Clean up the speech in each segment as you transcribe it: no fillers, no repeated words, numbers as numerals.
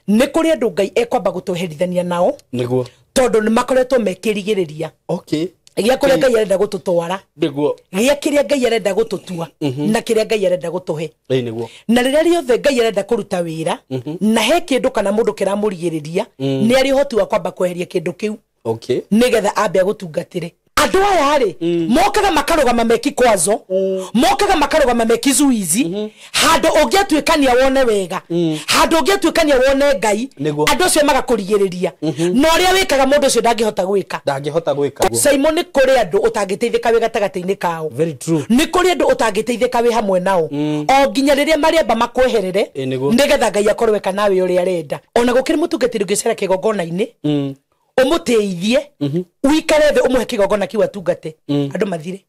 nĩ kũrĩ andũ Ngai ekwamba gũtũherithania nao niguo tondũ nĩ makoretwo mekĩrigĩrĩria okay gĩa kũrĩa Ngai arenda gũtũtwara niguo gĩa kĩrĩa Ngai arenda gũtũtua na kĩrĩa Ngai arenda gũtũhe niguo na rĩrĩa riothe Ngai arenda kũruta wĩra na he kĩndũ kana mũndũ kĩramũrigĩrĩria nĩ arĩ ũhoti wa kwamba kweheria kĩndũ kĩu okay nĩgetha ambe agũtungatĩre andũ aya rĩ mokaga makarũgama meki kwazo mokaga makarũgama meki zuizi handũ ũngĩatuĩkania wone wega handũ ũngĩatuĩkania wone Ngai andũ acio magakũrigĩrĩria no ũrĩa wĩkaga mũndũ ũcio ndangĩhota gwĩka Simon nĩ kũrĩ andũ ũtangĩteithĩka wĩ gatagatĩ-inĩ kao very true nĩ kũrĩ andũ ũtangĩteithĩka wĩ hamwe nao o nginya rĩrĩa marĩamba makweherere nĩgetha Ngai akorwe kana we ũrĩa arenda ona gũkĩrĩ mũtungatĩri ũngĩcera kĩgongona-inĩ umuteithie uikare thĩ umuhe kĩgongona kĩu atungate andũ mathire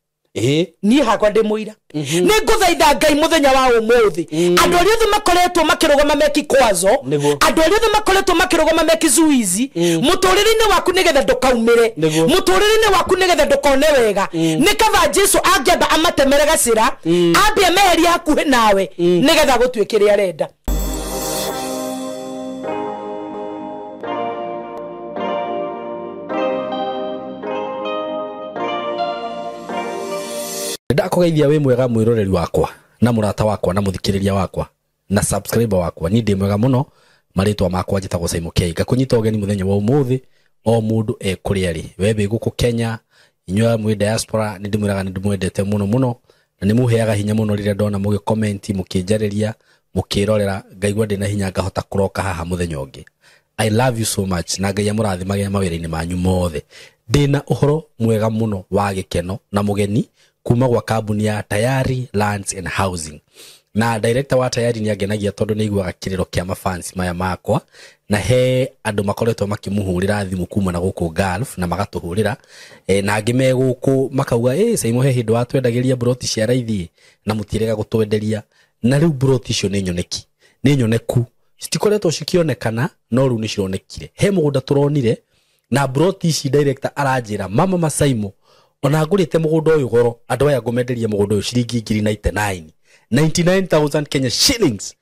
niĩ hakwa ndĩ mũira nĩ ngũthaitha Ngai mũthenya wa ũmũthĩ andũ arĩa othe makoretwo makĩrũgama meki kwazo andũ arĩa othe makoretwo makĩrũgama meki zuizi mũtũrĩre-inĩ waku nĩgetha ndũkaumĩre mũtũrĩre-inĩ waku nĩgetha ndũkone wega nĩ kaba Jesũ angĩamba amatemere gacĩra ambie meheria hakuhĩ nawe nĩgetha gũtuĩke kĩrĩa arenda ndakugeithia we mwega mwiroreri wakwa na murata wakwa na muthikiriria wakwa na subscriber wakwa ni ndi mwega muno maritwa makwa njitagwo Simon K ngakunyita ogeni muthenya wa umuthi o mundu ekuria ri webe guku Kenya inywa mwi diaspora ni ndimwiraga ni ndimwendete muno na ni muheaga hinya muno rire ndona mugi comment mukinjariria mukirorera ngaigwa ndina hinya ngahota kuroka haha muthenya ungi I love you so much na Ngai amurathimage mawira-ini manyu mothe ndina uhoro mwega muno wa gikeno na mugeni kuma gwa kambuni ya Tayari Lands and Housing na director wa Tayari ni agenagia tondu ni igwaga kiriro kia mafans maya makwa na he andu makoretwo makimuhurira thimu kuma na guku Gulf na magatuhurira na ngime guku makauga Simon he hindu watwendagiria broti cia raithi na mutirega gutwenderia na riu broti cio ni nyoneku citikoretwo cikionekana no riu ni cironekire he mugunda turonire na broti ci director aranjira mama Masaimo ona ngurite mugunda uyu goro andu aya ngomenderia mugunda uyu ciringi 99,000 Kenya shillings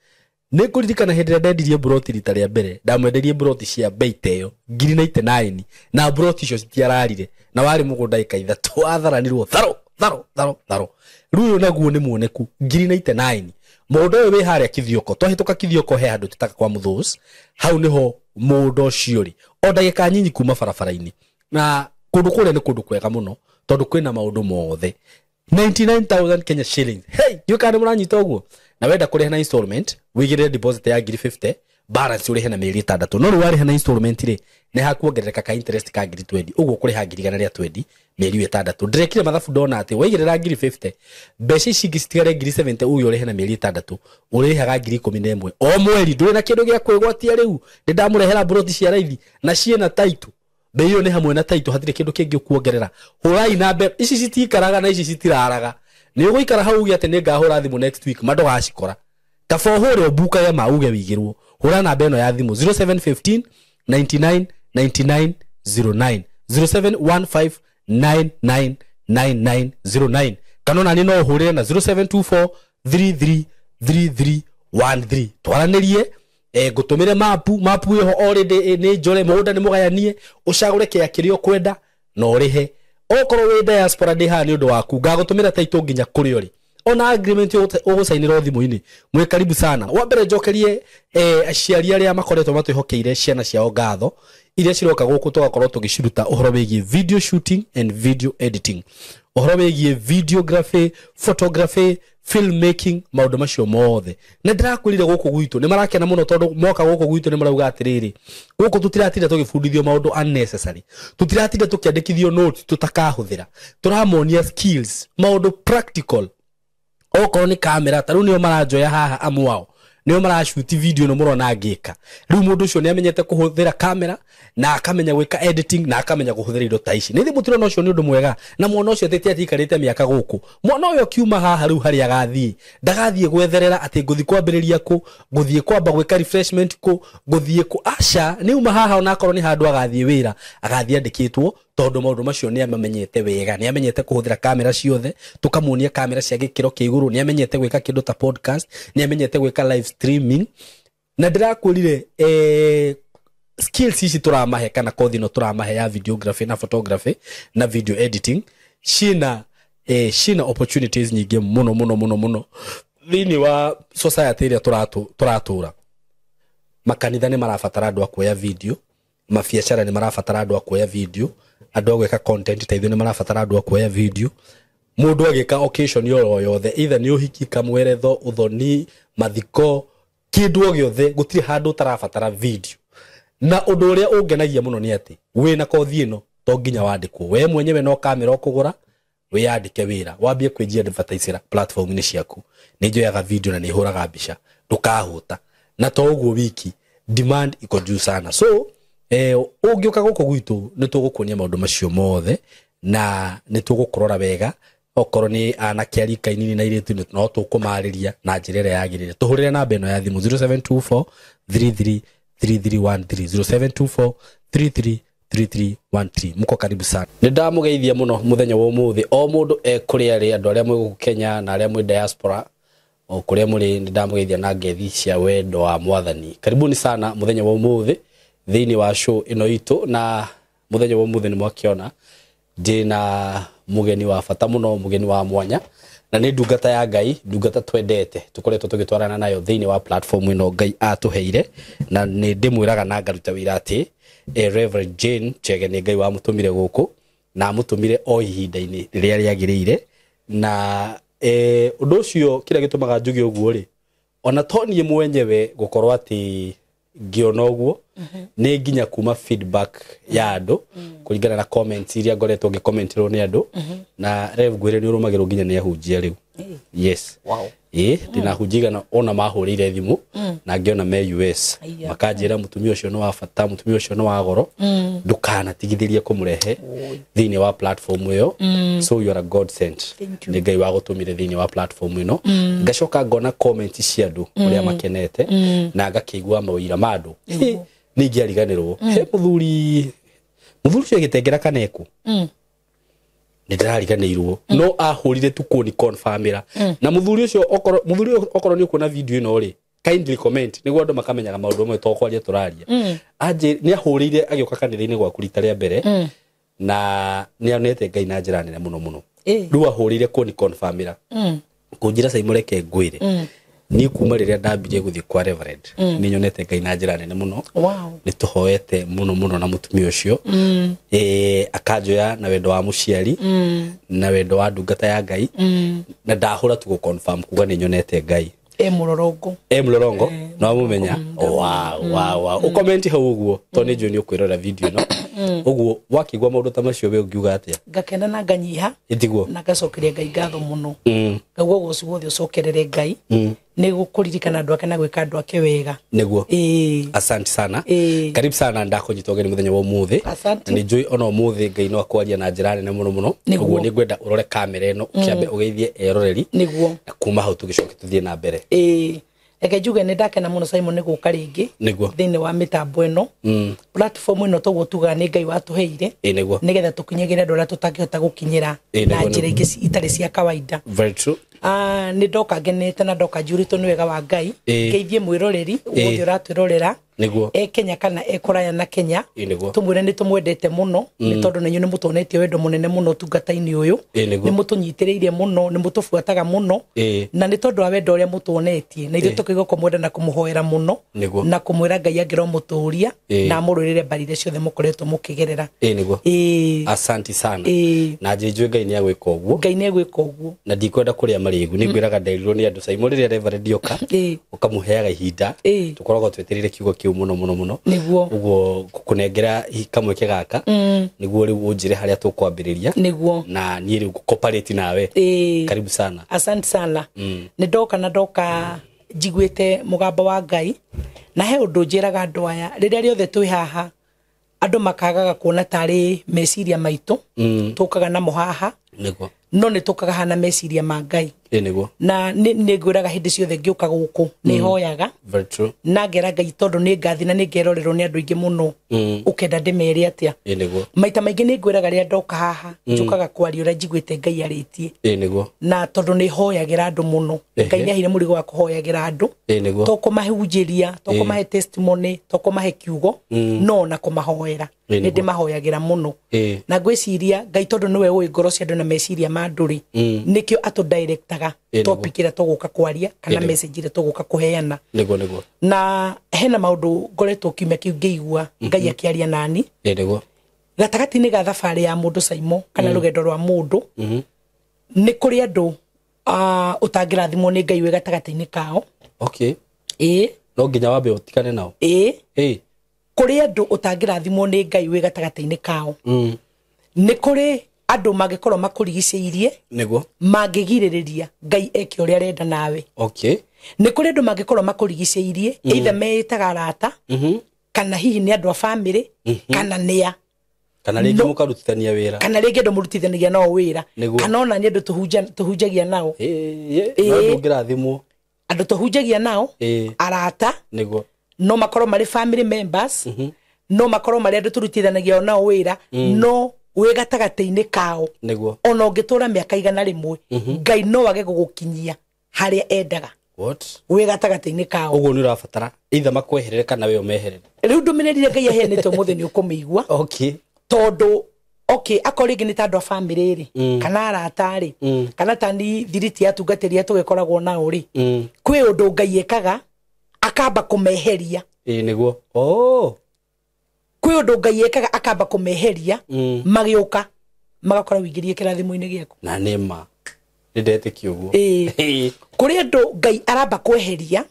ne kuririkana hindira ndendirie broti rita ria mbere ndamwenderie broti cia beiteyo 99 na broti cio citiararire na wari mugunda ikaitha twatharanirwo tharo ruyo naguo ni muoneku 99 mugunda uyu wi haria kithioko twahituka kithioko he handu tutaka kwa muthus hau niho mugunda ucio ri o ndagika nyinyi kuma barabara-ini na kundu kure ni kundu kwega muno tondu kwina maundu mothe 99,000 Kenya shillings hey you kana muranyita uguo na wenda kuriha na installment wigire deposit ya 50 balance urihe na mieri 6 no ruwarihe na installment ri ne hakuongerereka ka interest ka 20 uguo kuriha 120 mieri 6 ndirekire mathabu ndona ati wigire ra 50 mbeca ici citigare 70 uyu urihe na mieri 6 urihaga 11 o mweri nduri na kindu gia kwigwatia riu ndamurehera broti cia raithi na ciena title beyo ne hamwe na taito hatire kindu kingi kuongerera hurai na mbe ici citikaraga na ici citiraraga ni uguikara hau ugi ate ne ngahura thimu next week mando gacikora kafohure obuka ya mauge wigirwo hura na beno ya thimu 0715 99 99 09 0715 99 9909 kanona ni no hurire na 0724 33 33 13 twaranirie gutumire mapu yeho already ni njore mugunda ni mugayanie ucagure kia kirio kwenda no rihe okorwo wi diaspora ndi ha ni undu waku ngagutumira taito nginya kuri ori ona agreement ugusainira thimu-ini mwe karibu sana wa mbere njokerie aciari aria makoretwo matwihokeire ciana ciao ngatho iria ciroka guku tugakorwo tugishiruta uhoro wigie video shooting and video editing uhoro wigie videography photography filmmaking maundu macio mothe na ndirakwirire guku gwitu ni marakena muno tondu moka guku gwitu ni marauga atiriri guku tutiratinda tugifundithio maundu unnecessary tutiratinda tukiandikithio notes tutakahuthira turamonia skills maundu practical okorwo ni kamera taru nio marajoya haha amwao nio marashuti video no murona ngika riu mundu ucio ni amenyete kuhuthira kamera na akamenya gwika editing na akamenya kuhuthira indo ta ici ni thimu tirona ucio ni undu mwega na mwana ucio tete atikarite miaka guku mwana uyo kiuma haha riu hari agathii ndagathie gwetherera ati nguthi kwambiriria ku nguthie kwamba gwika refreshment ku nguthie ku asha ni uma haha ona akorwo ni handu agathie wira agathie andikitwo tondu maundu macio ni amamenyete wega ni amenyete kuhuthira kamera ciothe tukamuonia kamera cia gikiro kia iguru ni amenyete gwika kindu ta podcast ni amenyete gwika live streaming na ndirakurire skills ici turamahe kana kothi no turamahe ya videography na photography na video editing shina opportunities nyingi muno thini wa society ria turatura makanitha ni marabatara andu akuoya video mabiacara ni marabatara andu akuoya video andu agweka content ta ithu ni marabatara andu akuoya video mundu agika occasion yothe either ni uhiki kamweretho uthoni mathiko kindu giothe gutiri handu tarabatara video na undu uria ungenagia muno ni ati wina kothi ino to nginya wandikwo we mwenyewe no kamera ukugura wiyandike wira wambie kwenjia advertisera platform ni ciaku ni njoyaga video na ni huraga mbica ndukahuta na to uguo wiki demand iko juu sana so ungiuka guko gwitu ni tugukunia maundu macio mothe na ni tugukurora wega okoro ni anakiari kainini na iritu ni no tukumariria na njirere yagirire tuhurire namba eno ya thimu 0724 33 3313 0724 3313 muko karibu sana ni ndamugeithia muno muthenya wa umuthi o mundu kuria ri andu aria mwe Kenya na aria mwe diaspora o kuria muri ni ndamugeithia na ngethi cia wendo wa mwathani karibuni sana muthenya wa umuthi thiini wa show ino itu na muthenya wa umuthi ni mwakiona ndina mugeni wa bata muno mugeni wa mwanya na ni ndungata ya Ngai ndungata twendete tukoretwo tugitwarana nayo thiini wa platform ino Ngai atuheire na ni ndimwiraga na ngaruta wira ati Reverend Jane Chege ni Ngai wa mutumire guku na mutumire o ihinda-ini riria riagirire na undu ucio kira gitumaga njugi uguo ri ona toni mwenyewe gukorwo ati ngiona uguo ni nginya kuma feedback ya andu kuringana na comments iria ngoretwo ngikomentirwo ni andu na Rev Gwire ni urumagirwo nginya ni ahunjia riu yes wow dina hunjiga ona mahurire thimu na ngiona me US makanjira mutumia ucio no wa bata mutumia ucio no wa goro ndukana tigithirie kumurehe thiini wa platform iyo so you are a god sent ni Ngai wa gutumire thiini wa platform ino ngacoka ngona comments cia andu uria makenete na ngakigwa mawira ma andu ni ngiariganirwo he muthuri ucio gitengera kaneku ndirariganirwo no ahurire tukuni confirmira na muthuri ucio okoro ni ukuona video ino ri kindly comment niguo andu makamenyaga maundu mwe tokwaria turaria aje ni ahurire agioka kanitha-ini gwa kurita ria mbere na ni anete Ngai na njira nene muno riu ahurire kuni confirmira kunjira Saimureke Ngwire ni kuma riria ndambire guthii kwa Reverend ni nyonete Ngai na njira nene muno ni tuhoete muno na mutumia ucio akanjoya na wendo wa muciari na wendo wa ndungata ya Ngai na ndahura tu confirm kuga ni nyonete Ngai mulorongo no mumenya wow ukomenti hau uguo to ni joni ukwirora video no uguo wakigwa maundu ta macio we ungiuga atia ngakena na nganyiha itiguo na gacokeria Ngai ngatho muno ngauga gucio guothe ucokerere Ngai ni gukuririkana andu ake na gwika andu ake wega niguo asante sana karibu sana ndakunyita ugeni muthenya wa umuthi ni njui ona umuthi Ngai no akwaria na njira nene muno uguo ni ngwenda urore kamera ino ukiambe ugeithie eroreri niguo kuma hau tugicoke tuthie na mbere eke njuge ni ndakena muno Simon guka ringi thiini wa mitambo ino platform ino toguo tuga ni Ngai watuheire nigetha tukinyagire andu aria tutangihota gukinyira na njira ingi itari cia kawaida very true ni ndoka ngenete na ndoka njurito ni wega wa Ngai ngeithie mwiroreri uthi uratwirorera Kenya kana kuraya na Kenya tumwire ni tumwendete muno ni tondu nenyu ni mutonetie wendo munene muno tungata-ini uyu ni mutunyitiriire muno ni mutufuataga muno na ni tondu wa wendo uria mutonetie na ithu tukigo kumwenda na kumuhoera muno na kumwira Ngai angiro muturia na mururire barire ciothe mukoretwo mukigerera asante sana na njijwe Ngai ni agwika uguo na ndikwenda kuria marigu ni ngwiraga ndairirwo ni andu Simon riria Reverend Yoka ukamuheaga ihinda tukoragwo twetirire kiugo kiu muno uguo kunengera kamweke gaka niguo riu unjire haria tukwambiriria na ni riu cooperate nawe karibu sana asante sana ni ndoka njiguite mugambo wa Ngai na he undu njiraga andu aya riria riothe twi haha andu makagaga kuona tari meciria maitu tukaga na muhaha no ni tukaga hana meciria ma Ngai niguo na nĩ ngwĩraga hĩndĩ ciothe ngĩũka gũkũ nĩ hoyaga very true na ngera Ngai tondũ nĩ ngathi na nĩ ngerorerwo nĩ andũ aingĩ mũno ũkenda ndĩmere atĩa niguo maita maingĩ nĩ ngwĩraga rĩrĩa ndoka haha njũkaga kwaria ũrĩa njiguĩte Ngai arĩtie niguo na tondũ nĩ hoyagĩra andũ mũno Ngai nĩ ahire mũrigo wa kũhoyagĩra andũ niguo to kũmahunjĩria to kũmahe testimony to kũmahe kiugo no na kũmahoera nĩ ndĩmahoyagĩra mũno na ngwĩciria Ngai tondũ nĩwe ũĩ ngoro cia andũ na meciria ma andũ rĩ nĩkĩo atũdirectaga topic ĩrĩa tũgũka kwaria kana message ĩrĩa tũgũka kũheana niguo na hena maũndũ ngoretwo kiumia kĩu ngĩigua Ngai akĩaria nani niguo gatagatĩ-inĩ ga thabarĩ ya mũndũ Saimo kana rũgendo rwa mũndũ nĩ kũrĩ andũ ũtangĩrathimwo nĩ Ngai wĩ gatagatĩ-inĩ kao okay no nginya wambe ũtikane nao kũrĩ andũ ũtangĩrathimwo nĩ Ngai wĩ gatagatĩ-inĩ kao nĩ kũrĩ andũ mangĩkorwo makũrigicĩirie niguo mangĩgirĩrĩria Ngai eke ũrĩa arenda nawe nĩ kũrĩ andũ mangĩkorwo makũrigicĩirie either meĩtaga arata kana hihi nĩ andũ a family kana nĩa kana rĩngĩ mũkarutithania wĩra kana rĩngĩ andũ mũrutithanagia nao wĩra kana ona nĩ andũ tũhunjagia nao andũ tũhunjagia nao arata niguo no makorwo marĩ family members no makorwo marĩ andũ tũrutithanagia nao wĩra no wĩ gatagatĩ-inĩ kao niguo ona ũngĩtũra mĩaka igana rĩmwe Ngai no age gũgũkinyia harĩa endaga wĩ gatagatĩ-inĩ kao ũguo nĩ ũrabatara either makweherere kana we ũmeherere rĩu ndũmĩrĩri Ngai aheanĩte ũmũthĩ nĩ ũkũmĩigua tondũ akorwo rĩngĩ nĩ ta andũ a family rĩ kana arata rĩ kana tani thiriti atungatĩri tũgĩkoragwo nao rĩ kwĩ ũndũ Ngai ekaga akamba kũmeheria niguo kwĩ ũndũ Ngai ekaga akamba kũmeheria magĩũka magakora wĩingĩrie kĩrathimo-inĩ gĩaku na nĩma ndetĩkia ũguo kũrĩ andũ Ngai aramba kweheria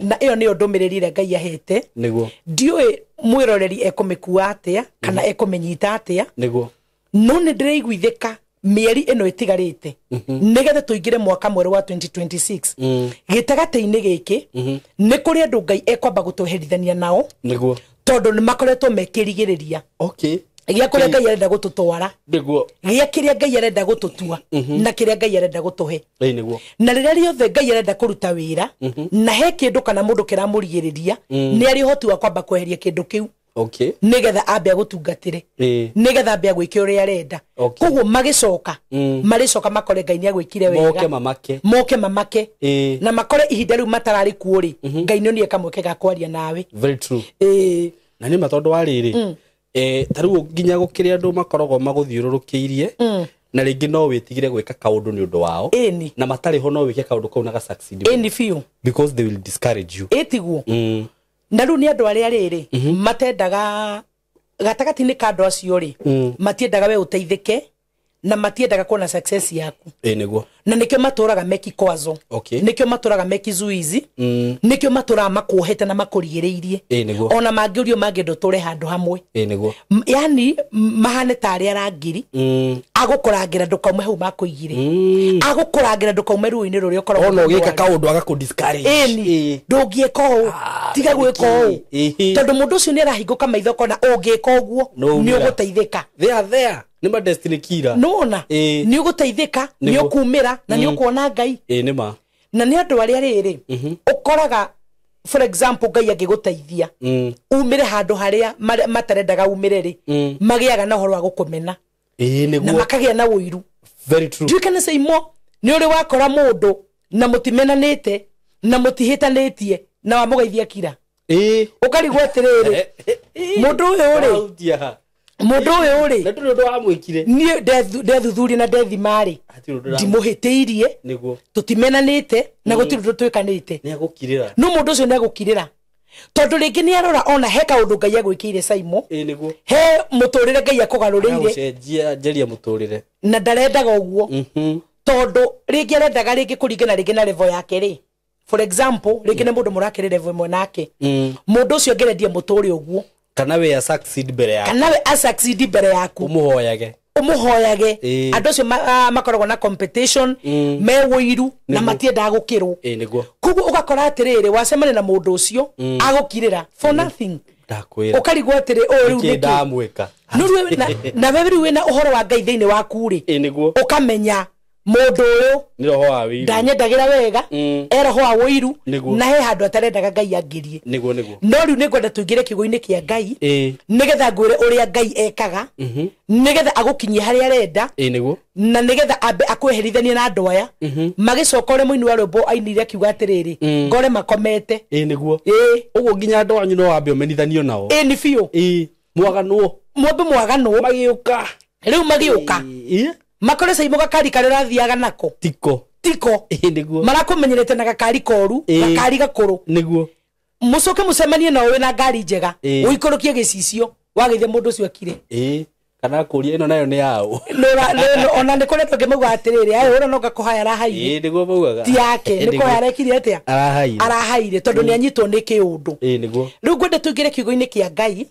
na ĩyo nĩyo ndũmĩrĩri ĩrĩa Ngai ahete niguo ndiũĩ mwĩroreri ekũmĩkua atĩa kana ekũmĩnyita atĩa niguo no nĩ ndĩraiguithĩka mĩeri ĩno ĩtigarĩte nĩgetha tũingĩre mwaka mwerũ wa 2026 gĩtagatĩ-inĩ gĩkĩ nĩ kũrĩ andũ Ngai ekwamba gũtũherithania nao niguo tondũ nĩ makoretwo mekĩrigĩrĩria gĩa kũrĩa Ngai arenda gũtũtwara gĩa kĩrĩa Ngai arenda gũtũtua na kĩrĩa Ngai arenda gũtũhe na rĩrĩa rĩothe Ngai arenda kũruta wĩra na he kĩndũ kana mũndũ kĩramũrigĩrĩria nĩ arĩ ũhoti wa kwamba kweheria kĩndũ kĩu nĩgetha ambe agũtungatĩre nĩgetha ambe agwĩke ũrĩa arenda koguo magĩcoka marĩcoka makore Ngai nĩ agwĩkire wega moke mamake na makore ihinda rĩu matararĩ kuo rĩ Ngai nĩonire kamweke ga kwaria nawe na nĩ matondũ wa rĩrĩ tarĩu nginya gũkĩrĩ andũ makoragwo magũthiũrũrũkĩirie na rĩngĩ no wĩtigire gwĩka kaũndũ nĩ ũndũ wao na matarĩ ho no wĩke kaũndũ kau na ga-succeed because they will discourage you tiguo na rĩu nĩ andũ arĩa rĩrĩ matendaga gatagatĩ-inĩ ka andũ acio rĩ matiendaga we ũteithĩke na matiendaga kuona success yaku niguo na nĩkĩo matũraga mekikwazo nĩkĩo matũraga mekizuizi nĩkĩo matũraga makuohete na makũrigĩrĩirie ona mangĩũrio mangĩenda ũtũre handũ hamwe yani mahane ta arĩa arangĩri agũkũrangĩra ndũkaume hau makũigire agũkũrangĩra ndũkaume ruo-inĩ rũrĩa ũkoragwo ona ũgĩka kaũndũ agakũ-discourage ndũngĩka ũũ tiga gwĩka ũũ tondũ mũndũ ũcio nĩ arahingũka maitho kona ũngĩka ũguo nĩ ũgũteithĩka nĩ ma destiny kira nona nĩ ũgũteithĩka nĩ ũkumĩra na nĩ ũkuona Ngai nĩma na nĩ andũ arĩa rĩrĩ ũkoraga for example Ngai angĩgũteithia umĩre handũ harĩa matarendaga umĩre rĩ magĩaga na ũhoro wa gũkũmena na makagĩa na ũiru nduĩkane Saimo nĩ ũrĩ wakora mũndũ na mũtimenanĩte na mũtihĩtanĩtie na wamũgeithia kira ũkarigwo atĩrĩrĩ mũndũ ũyũ rĩ mũndũ ũyũ rĩ na ndũrĩ ũndũ wamwĩkire niĩ ndethuthuria na ndethimarĩ ndimũhĩtĩirie tũtimenanĩte na gũtirĩ ũndũ twĩkanĩte no mũndũ ũcio nĩ agũkirĩra tondũ rĩngĩ nĩ arora ona he kaũndũ Ngai agwĩkĩire Saimo he mũtũrĩre Ngai akũgarũrĩire na ndarendaga ũguo tondũ rĩngĩ arendaga rĩngĩ kũringana rĩngĩ na level yake rĩ for example rĩngĩ nĩ mũndũ mũrakĩrĩ level ĩmwe nake mũndũ ũcio angĩrendia mũtũrĩ ũguo kana we succeed mbere yaku umuhoyage andũ acio makoragwo na competition me wũiru na matiendaga gũkĩrwo koguo ũgakora atĩrĩrĩ wacemania na mũndũ ũcio agũkirĩra for nothing ũkarigwo atĩrĩ rĩu nĩkĩ na wewe rĩu wĩna ũhoro wa Ngai thĩinĩ waku rĩ ũkamenya mundu uyu ni roho wa wiru ndanyendagira wega roho wa wiru na he handu atarendaga Ngai angirie niguo no riu ningwenda tuingire kiugo-ini kia Ngai nigetha ngwire uria Ngai ekaga nigetha agukinyie haria arenda niguo na nigetha ambe akweherithanie na andu aya magicoka uri muini wa rwimbo ainire akiuga atiriri ngore makomete niguo uguo nginya andu anyu no wambe umenithanio nao ni biu mwaganwo mwambe mwaganwo magiuka riu magiuka makore sai mugakari kare rathiaga nako tiko niguo marakumenyerete na gakari koru gakari gakuru niguo mucoke mucemanie na we na ngari njega uikorokie gicicio wageithia mundu ucio akire kana kuria ino nayo ni yao ona ni koretwo ngimuga atiriri ayo ora no gakohaya rahaire niguo maugaga ti yake ni kohaya rekire atia arahaire tondu ni anyitwo ni kiundu niguo riu ngwende tuingire kiugo-ini kia Ngai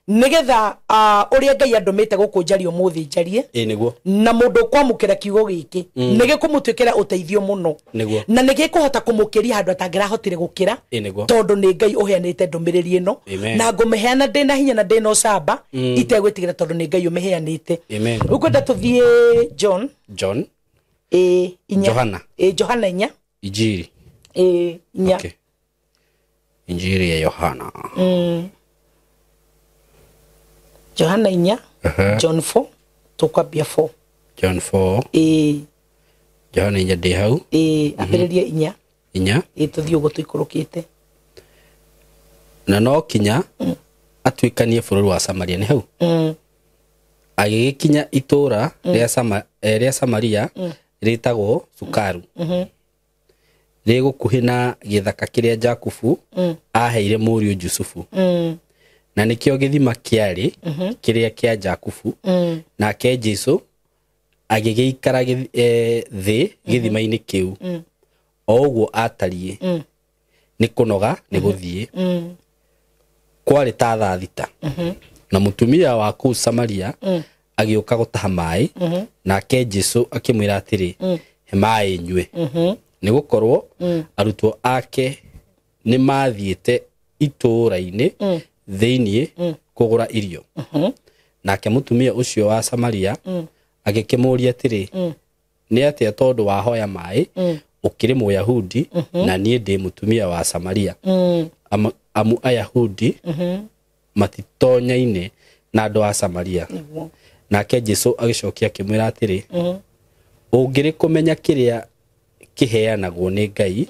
nigetha uria Ngai andumite guku njario muthi njarie niguo na mundu kwamukira kiugo giki nigikumutukira uteithio muno na nigikuhota kumukiria handu atangirahotire gukira tondu ni Ngai uheanite ndumiriri ino na ngumiheana ndina hinya na ndina ucamba itegwitigira tondu ni Ngai umiheanite ukwenda tuthie John Johana Johana 4 Injiri 4 okay. Injiri ya Yohana Johana 4 John 4 tukwambia 4 John 4 Johana 4 ndi hau ambiririe 4 tuthie ugo tuikurukite na no kinya atwikanie bururi wa Samaria ni hau agikinya itura ria Samaria ritagwo Sukaru rigukuhina githaka kiria Jakubu aheire muriu Jusufu na nikio githima kiari kiria kia Jakubu nake Jesu agigiikara thi githima-ini kiu oguo atarie ni kunoga ni guthie kwari ta thaa thita na mutumia wa kuu Samaria agioka gutaha mai nake Jesu akimwira atiri he mai nyue ni gukorwo arutwo ake ni mathiete itura-ini thiini kugura irio nake mutumia ucio wa Samaria agikimuria atiri ni atia tondu wahoya mai ukiri Muyahudi na nie ndi mutumia wa Samaria amu Ayahudi matitonyaine na andu a Samaria nake Jesu agicokia akimwira atiri ungiri kumenya kiria kiheanagwo ni Ngai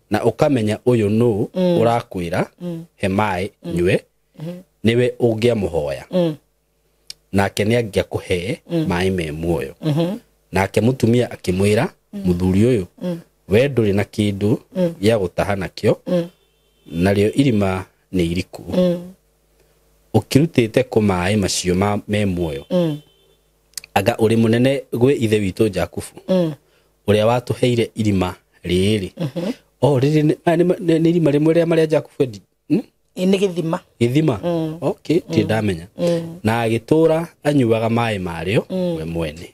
na ukamenya uyu nu urakwira he mai nyue niwe ungiamuhoya nake ni angia kuhe mai me muoyo nake mutumia akimwira muthuri uyu we nduri na kindu ya gutaha nakio nario irima ni iriku ukirutite ku mai macio me muoyo aga uri munene gwe ithe witu Jakubu uria watuheire irima riri riri ni irima rimwe ria maria Jakubu ni githima okay ti ndamenya na agitura anyuaga mai mario we mwene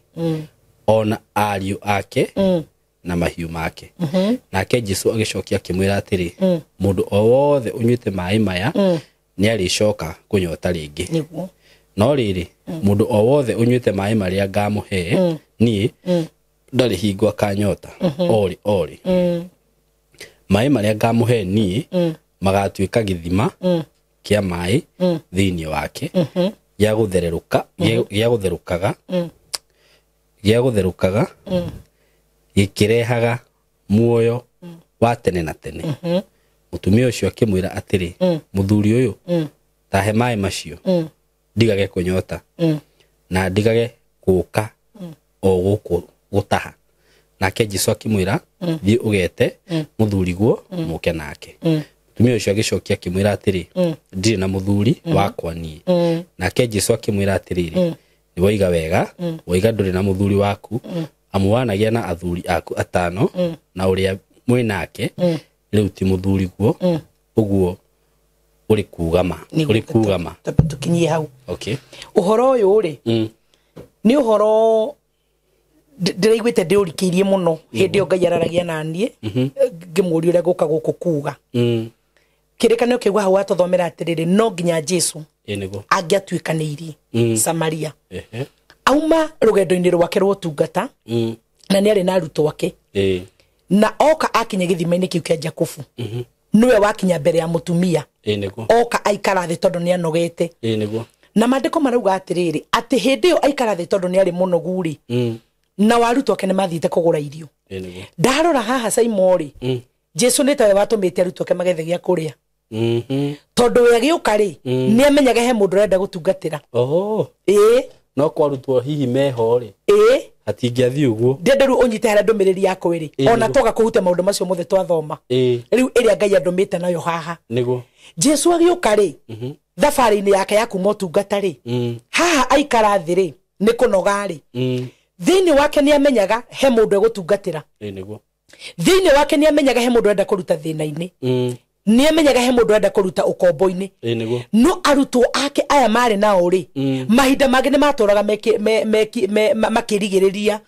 ona ariu ake na mahiu make nake Jesu agicokia akimwira atiri mundu o wothe unyuite mai maya ni aricoka kunyota ringi no riri mundu o wothe unyuite mai maria ngamuhe ni ndari hingwa kanyota ori mai maria ngamuhe ni magatuika githima kia mai thiini wake gia gutherukaga gikirehaga muoyo wa tene na tene mutumia ucio akimwira atiri muthuri uyu tahe mai macio ndigage kunyota na ndigage guka o guku gutaha nake Jesu akimwira thii ugete muthuri guo muke nake mutumia ucio agicokia akimwira atiri ndiri na muthuri wakwa nie nake Jesu akimwira atiri ni woiga wega woiga nduri na muthuri waku amuwanagia na athuri aku atano na uria mwinake riu ti muthuri guo uguo uri kugama tukinyie hau okay uhoro uyu uri ni uhoro ndiraiguite ndiurikiirie muno hindi o Ngai araragia na nie ngimuri uria guka guku kuga kirikanio kiuga hau atuthomera atiriri no nginya Jesu angiatuikanirie Samaria auma rugendo-ini rwake rwa utungata na nĩ arĩ na arutwo ake na oka akinya gĩthima-inĩ kĩu kĩa Jakubu niwe wakinya mbere ya mũtumia oka aikara thĩ tondũ nĩ anogete na maandĩko marauga atĩrĩrĩ atĩ hĩndĩ ĩyo aikara thĩ tondũ nĩ arĩ mũnogu rĩ na arutwo ake nĩ mathiĩte kũgũra irio ndarora haha Simon rĩ Jesu nĩ tawe watũmĩte arutwo ake magethe gĩa kũrĩa tondũ we agĩũka rĩ nĩ amenyaga he mũndũ ũrenda gũtungatĩra no kwa arutwo hihi meho rĩ hatingĩathiĩ ũguo ndende rĩu ũnyite harĩa ndũmĩrĩri yakwa rĩ ona toga kũhutia maũndũ macio mothe twathoma rĩu ĩrĩa Ngai andũmĩte nayo haha nĩguo Jesu agĩũka rĩ thabarĩ-inĩ yake ya kuma ũtungata rĩ haha aikara thĩ rĩ nĩ kũnoga rĩ thĩinĩ wake nĩ amenyaga he mũndũ egũtungatĩra nĩguo thĩinĩ wake nĩ amenyaga he mũndũ ũrenda kũruta thĩna-inĩ nĩ amenyaga he mũndũ ũrenda kũruta ũkombo-inĩ no arutwo ake aya marĩ nao rĩ mahinda mangĩ nĩ matũraga makĩrigĩrĩria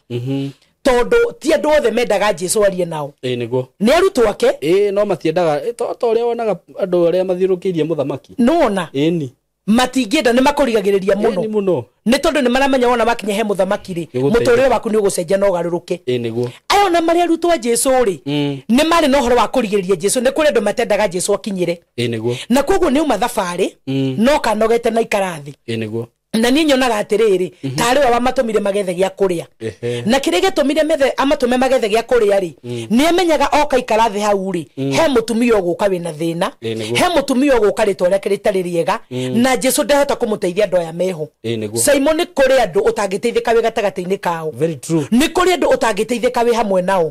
tondũ ti andũ othe mendaga Jesu arie nao nĩguo nĩ arutwo ake no matiendaga ta ũrĩa wonaga andũ arĩa mathiũrũkĩirie mũthamaki nona matingĩenda nĩ makũrigagĩrĩria mũno nĩ tondũ nĩ maramenya wona makinya he mũthamaki rĩ mũtũrĩre waku nĩ ũgũcenjia na ũgarũrũke aya ona marĩ arutwo a Jesu rĩ nĩ marĩ na ũhoro wa kũrigĩrĩria Jesu nĩ kũrĩ andũ matendaga Jesu akinyĩre na koguo nĩ uma thabarĩ no kanogete na ikarathi na niĩ nyonaga atĩrĩrĩ tarĩ wa matũmire magethe gĩa kũrĩa na kĩrĩa gĩtũmire amatũme magethe gĩa kũrĩa rĩ nĩ amenyaga oka ikarathi hau rĩ he mũtumia ũgũka wĩna thĩna he mũtumia ũgũka rĩtwa rĩake rĩtarĩ rĩega na Jesu ndahota kũmũteithia andũ aya meho Simon nĩ kũrĩ andũ ũtangĩteithĩka wĩ gatagatĩ-inĩ kao nĩ kũrĩ andũ ũtangĩteithĩka wĩ hamwe nao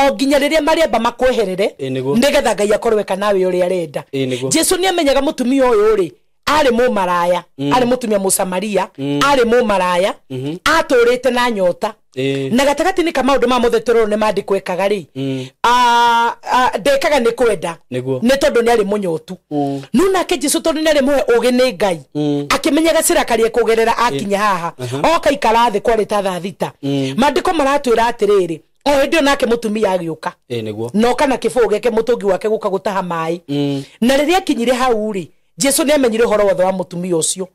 o nginya rĩrĩa marĩamba makweherere nĩgetha Ngai akoroweka nawe ũrĩa arenda Jesu nĩ amenyaga mũtumia ũyũ rĩ arĩ mũmaraya arĩ mũtumia mũsamaria arĩ mũmaraya atũrĩte na nyota na gatagatĩ-inĩ ka maũndũ ma mothe tũrona nĩ mandĩkwo ekaga rĩ ndekaga nĩ kwenda nĩ tondũ nĩ arĩ mũnyotu no nake Jesu tondũ nĩ arĩ mũhe ũgĩ nĩ Ngai akĩmenyaga cirakarie kũgerera akinya haha oka ikara thĩ kwarĩ ta thaa thita maandĩko maratwĩra atĩrĩrĩ o hĩndĩ nake mũtumia agĩũka no kana kĩbũgũ gĩake mũtũngi wake gũka gũtaha maĩ na rĩrĩa akinyire hau rĩ Jesu nĩ amenyire ũhoro wothe wa mũtumia ũcio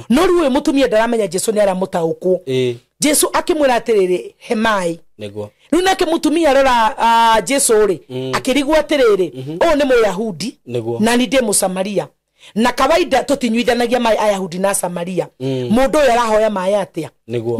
no rĩu mũtumia ndaramenya Jesu nĩ aramũtaũkwo Jesu akĩmwĩra atĩrĩrĩ he maĩ rĩu nake mũtumia arora Jesu rĩ akĩrigwo atĩrĩrĩ ũyũ nĩ Mũyahudi na niĩ ndĩ Mũsamaria na kawaida tũtinyuithanagia maĩ Ayahudi na Samaria mũndũ ũyũ arahoya maĩ atĩa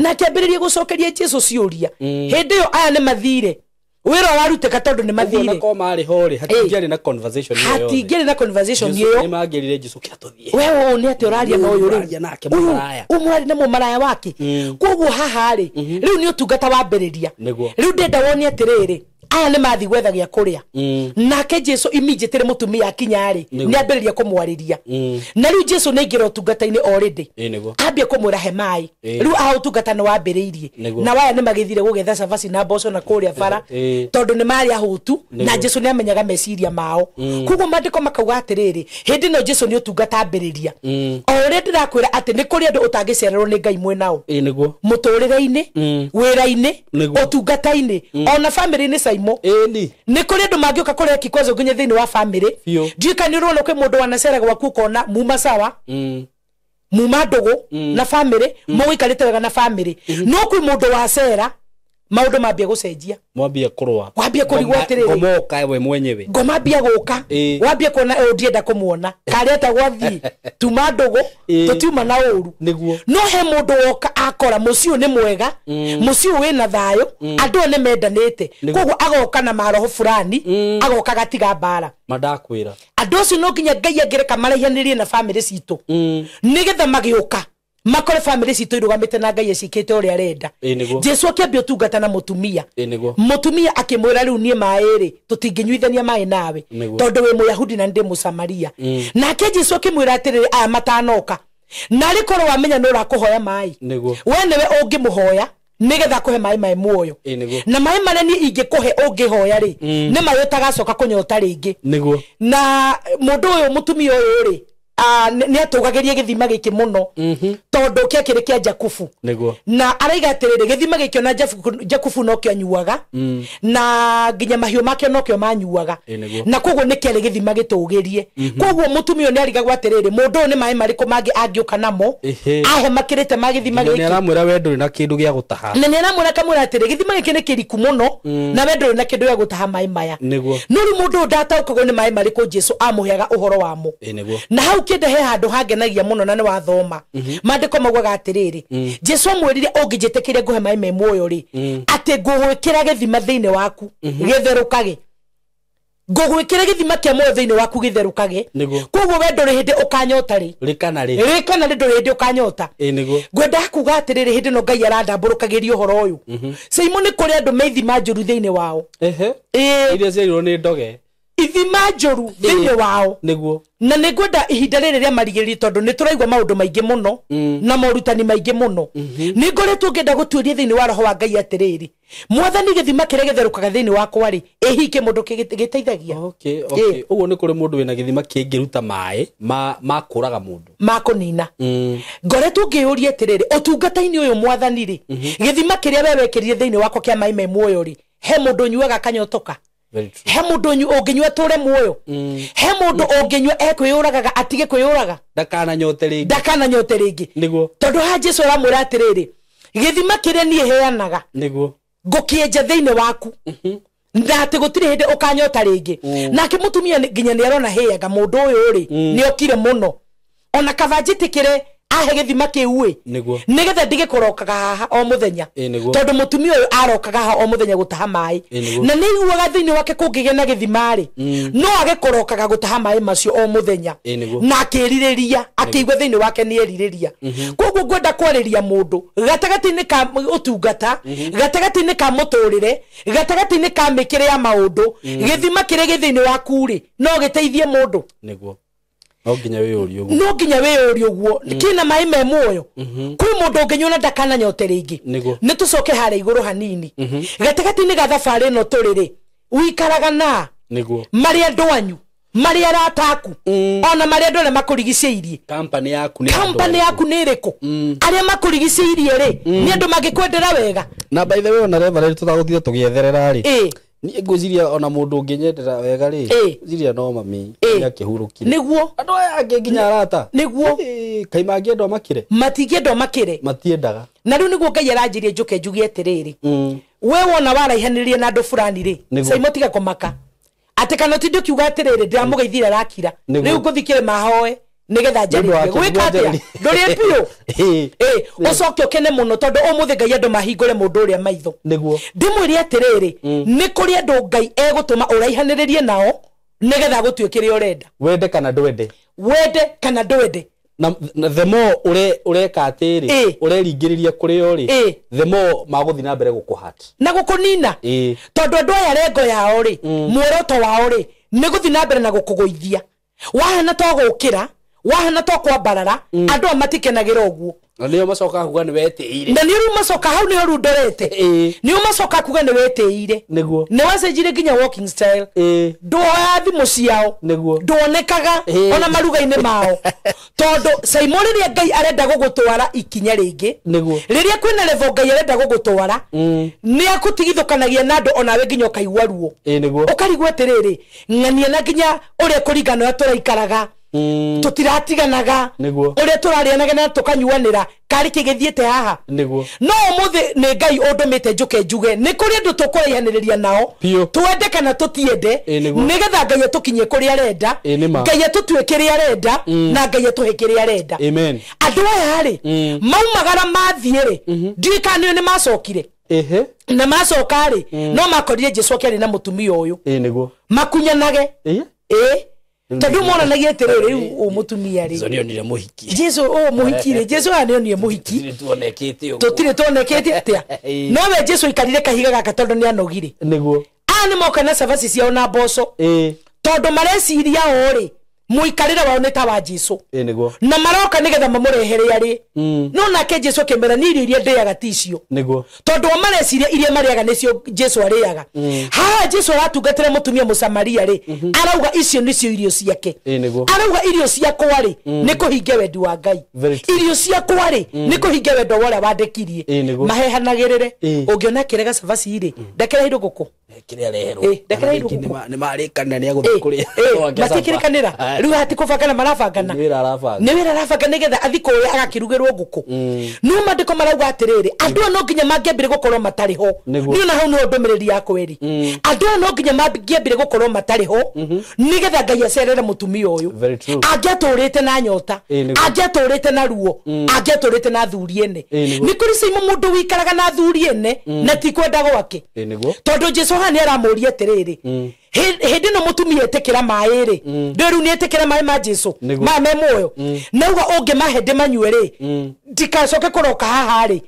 na akĩambĩrĩria gũcokeria Jesu ciũria hĩndĩ ĩyo aya nĩ mathire wĩra warutĩka tondũ nĩ mathire ko marĩ hore hatingĩarĩ na conversation ĩyo hatingĩarĩ na conversation ĩyo nĩ mangĩrire Jesu kĩa tũthiĩ wewe nĩ atĩ ũraria na ũyũ rĩ nake mũmaraya ũmwari na mũmaraya wake koguo haha rĩ rĩu nĩ ũtungata wambĩrĩria rĩu ndenda woni atĩrĩrĩ aya nĩ mathi gwetha gĩa kũrĩa nake Jesu immediately mũtumia akinya rĩ nĩ ambĩrĩria kũmwarĩria na rĩu Jesu nĩ aingĩra ũtungata-inĩ already ambia kũmwĩra he maĩ rĩu aha ũtungata nĩ wambĩrĩirie na waya nĩ magĩthire gũgetha cabaci na mboco na kũrĩa bara tondũ nĩ marĩ ahũtu na Jesu nĩ amenyaga meciria mao koguo maandĩko makauga atĩrĩrĩ hĩndĩ ĩno Jesu nĩ ũtungata ambĩrĩria o ũrĩa ndĩrakwĩra atĩ nĩ kũrĩ andũ ũtangĩcererwo nĩ Ngai mwenao mũtũrĩre-inĩ wĩra-inĩ ũtungata-inĩ ona bamĩrĩ-inĩ nĩ kũrĩ andũ mangĩũka kũrĩa kikwazo nginya thĩinĩ wa bamĩrĩ njuĩka nĩ ũrona kwĩ mũndũ wanacera gwaku ũkona muma sawa muma ndũgũ na bamĩrĩ mũgũikarĩte wega na bamĩrĩ no kwĩ mũndũ wacera maũndũ mambia gũcenjia mwambia kũrũa wambia kũrigwo atĩrĩrĩ ngomoka we mwenyewe ngomambia gũka wambia kuona ndienda kũmuona kareta gwathi tuma ndũgũ tũtiuma na ũru no he mũndũ woka akora mũciĩ nĩ mwega mũciĩ wĩna thayũ andũ nĩ mendanĩte koguo agoka na maroho fulani agoka gatiga mbara mandakwĩra andũ acio no nginya Ngai angĩreka maraihanĩrie na bamĩrĩ citũ nĩgetha magĩũka makore bamĩrĩ citũ irũgamĩte na Ngai ecikĩte ũrĩa arenda Jesu akĩambia ũtungata na mũtumia akĩmwĩra rĩu niĩ maĩ rĩ tũtingĩnyuithania maĩ nawe tondũ wĩ Mũyahudi na ndĩ Mũsamaria nake Jesu akĩmwĩra atĩrĩrĩ aya matanoka na rĩ korwo wamenya nĩ ũrakũhoya maĩ we nĩwe ũngĩmũhoya nĩgetha kũhe maĩ maĩ muoyo na maĩ marĩa niĩ ingĩkũhe ũngĩhoya rĩ nĩ maĩ ũtagacoka kũnyota rĩngĩ na mũndũ ũyũ mũtumia ũyũ rĩ ni atugagerie githima giki muno tondu kia kiri kia Jakubu na araiga atiriri githima giki na Jakubu no kio anyuaga na ginya mahiu make no kio manyuaga na koguo ni kiari githima gitugirie koguo mutumio ni arigagwa atiriri mundu ni mai mariko mangi angiuka namo ahe makirite magithima giki ni aramwira we nduri na kindu gia gutaha na ni aramwira kamura atiriri githima giki ni kiriku muno na we nduri na kindu gia gutaha mai maya nuri mundu ndataukago ni mai mariko Jesu amuheaga uhoro wamo na hau kende he handu hangenagia muno na ni wathoma mandiko magwaga atiriri Jesu amwirire ungijitikire nguhe mai me muoyo ri ati ngugwikira githima thiini waku githerukage ngugwikira githima kia muoyo thiini waku githerukage koguo we nduri hindi ukanyota ri rikana ri nduri hindi ukanyota ngwenda kuga atiriri hindi no Ngai arandamburukagiria uhoro uyu Simon kuri andu meithima njuru thiini wao iria ciarirwo ni ndoge ithima njuru thiini wao na nigwenda ihinda riri ria marigiri tondu ni turaigwa maundu maingi muno na morutani maingi muno ni ngoretwo ngenda guturia thiini wa roho wa Ngai atiriri mwathani githima kiria githerukaga thiini wakwa ri ihike mundu giteithagia uguo ni kuri mundu wina githima kingiruta mai ma kuraga mundu makunina ngoretwo ngiuria atiriri utungata-ini uyu mwathani ri githima kiria we wekirire thiini wakwa kia mai me muoyo ri he mundu nyuaga kanyotoka he mundu unginywa ture muoyo he mundu unginywa ekwiyuragaga atige kwiyuraga ndakananyote ringi tondu ha Jesu aramwira atiriri githima kiria nie heanaga ngukienja thiini waku ndate gutire hindi ukanyota ringi nake mutumia nginya ni arona heaga mundu uyu ri ni okire muno ona kavanjitikire ahe githima kiu nigetha ndige kurokaga haha o muthenya tondu mutumia uyu arokaga haha o muthenya gutaha mai na ni iguaga thiini wake kungigena githima ri no age kurokaga gutaha mai macio o muthenya na akiririria akigwa thiini wake ni eririria koguo ngwenda kwariria mundu gatagati-ini ka utungata gatagati-ini ka muturire gatagati-ini ka mikire ya maundu githima kire githiini waku ri no giteithie mundu no nginya we uguo kina mai me muoyo kwi mundu unginyona ndakananyote ringi ni tucoke hara iguru hanini gatagati-ini ga thabari no turiri wikaraga na maria ndwanyu maria arataku ona maria ndore makurigiceirie company yaku ni iriku aria makurigiceirie ri ni andu magikwendera wega na by the way ona reverend tutaguthia tugietherera ri ni ngwiziria ona mundu unginyendera wega ri ziria no mami ya kihuruki niguo andu aya nginya arata niguo kaima ngiendo makire matigiendo makire matiendaga na riu niguo Ngai aranjirie njuke njugie atiriri we wona waraihanirie na andu fulani ri Saimotiga kumaka ati kana tindu kiuga atiriri ndiramugeithira rakira riu nguthikire mahoe nigetha njarike gwika atia nduri pio ucoke ukene muno tondu umuthi Ngai andu mahingure mundu uria maitho ndimwire atiriri ni kuri andu Ngai egutuma uraihanirie nao nigetha gutwikire urenda wende kana ndwende na the more ureka atiri ureringiriria kuri ori the more maguthi na mbere gukuhata na gukunina tondu andu aya rengo yao ri muoroto wao ri ni guthi na mbere na gukugoithia wahana to gukira wahana to kwambarara andu amatikenagira uguo na niyo macoka kuga ni wetiire na niyo macoka hau niyo rundorete niyo macoka kuga ni wetiire niguo ni wacenjire nginya walking style ndoya thimu ciao ndonekaga ona maruga-ini mao tondu Simon riria Ngai arenda gugutwara ikinya ringi riria kwina level Ngai arenda gugutwara ni akutigithukanagia na andu ona we nginya ukaigwa ruo ukarigwa atiriri ng'ania na nginya uria kuringana na turaikaraga tutiratiganaga uria turarianaga na tukanyuanira kari kigithiete haha no umuthi ni Ngai undumite njuke njuge ni kuri andu tukuraihaniriria nao twende kana tutiende nigetha Ngai atukinye kuri arenda Ngai atutwikire arenda na Ngai atuhikire arenda andu aya ri maumagara mathiire ndikani ni macokire na macoka ri no makorire Jesu akiri na mutumia uyu makunyanage tondu monanagia atiriri riu umutumia ri nionire muhiki Jesu muhiki ri Jesu anionire muhiki tutire tuonekete atia no we Jesu ikarire kahiga gaka tondu ni anogire niguo ani moka na savasi ciao na boco tondu mareciria ori muikarira wao neta wa Jesu niguo na maroka nigetha mamurehere ari no nake Jesu kemera ni irio iria ndeaga ticio niguo tondu amareciria iria mariaga nicio Jesu ariaga ha Jesu aratungatira mutumia Musamaria ri arauga icio nicio irio ciake arauga irio ciakwa ri ni kuhinge wendi wa Ngai irio ciakwa ri ni kuhinge wendo wora wandekirie mahehanagirire ungiona kirega cabaci ri ndekera indo guku kiria reherwo ndekera indo guku ni marikana ni aguthukuria matikirikanira riu hati kubangana marabangana ni wira arabanga nigetha athiko we agakirugirwo guku no mandiko marauga atiriri andu no nginya mangiambire gukorwo matari ho ni na hau no ndomereri yako weri andu no nginya mangiambire gukorwo matari ho nigetha Ngai acerere mutumia uyu angiaturite na nyota angiaturite na ruo angiaturite na thuriene ni kuri simu mundu wikaraga na thuriene na ti kwenda gwake tondu Jesu hani aramuria atiriri hindi no mutumia etekera mai ri nderu ni etekera mai ma Jesu ma me moyo nauga unge mahende manyuere ndikacoke kuroka haha ri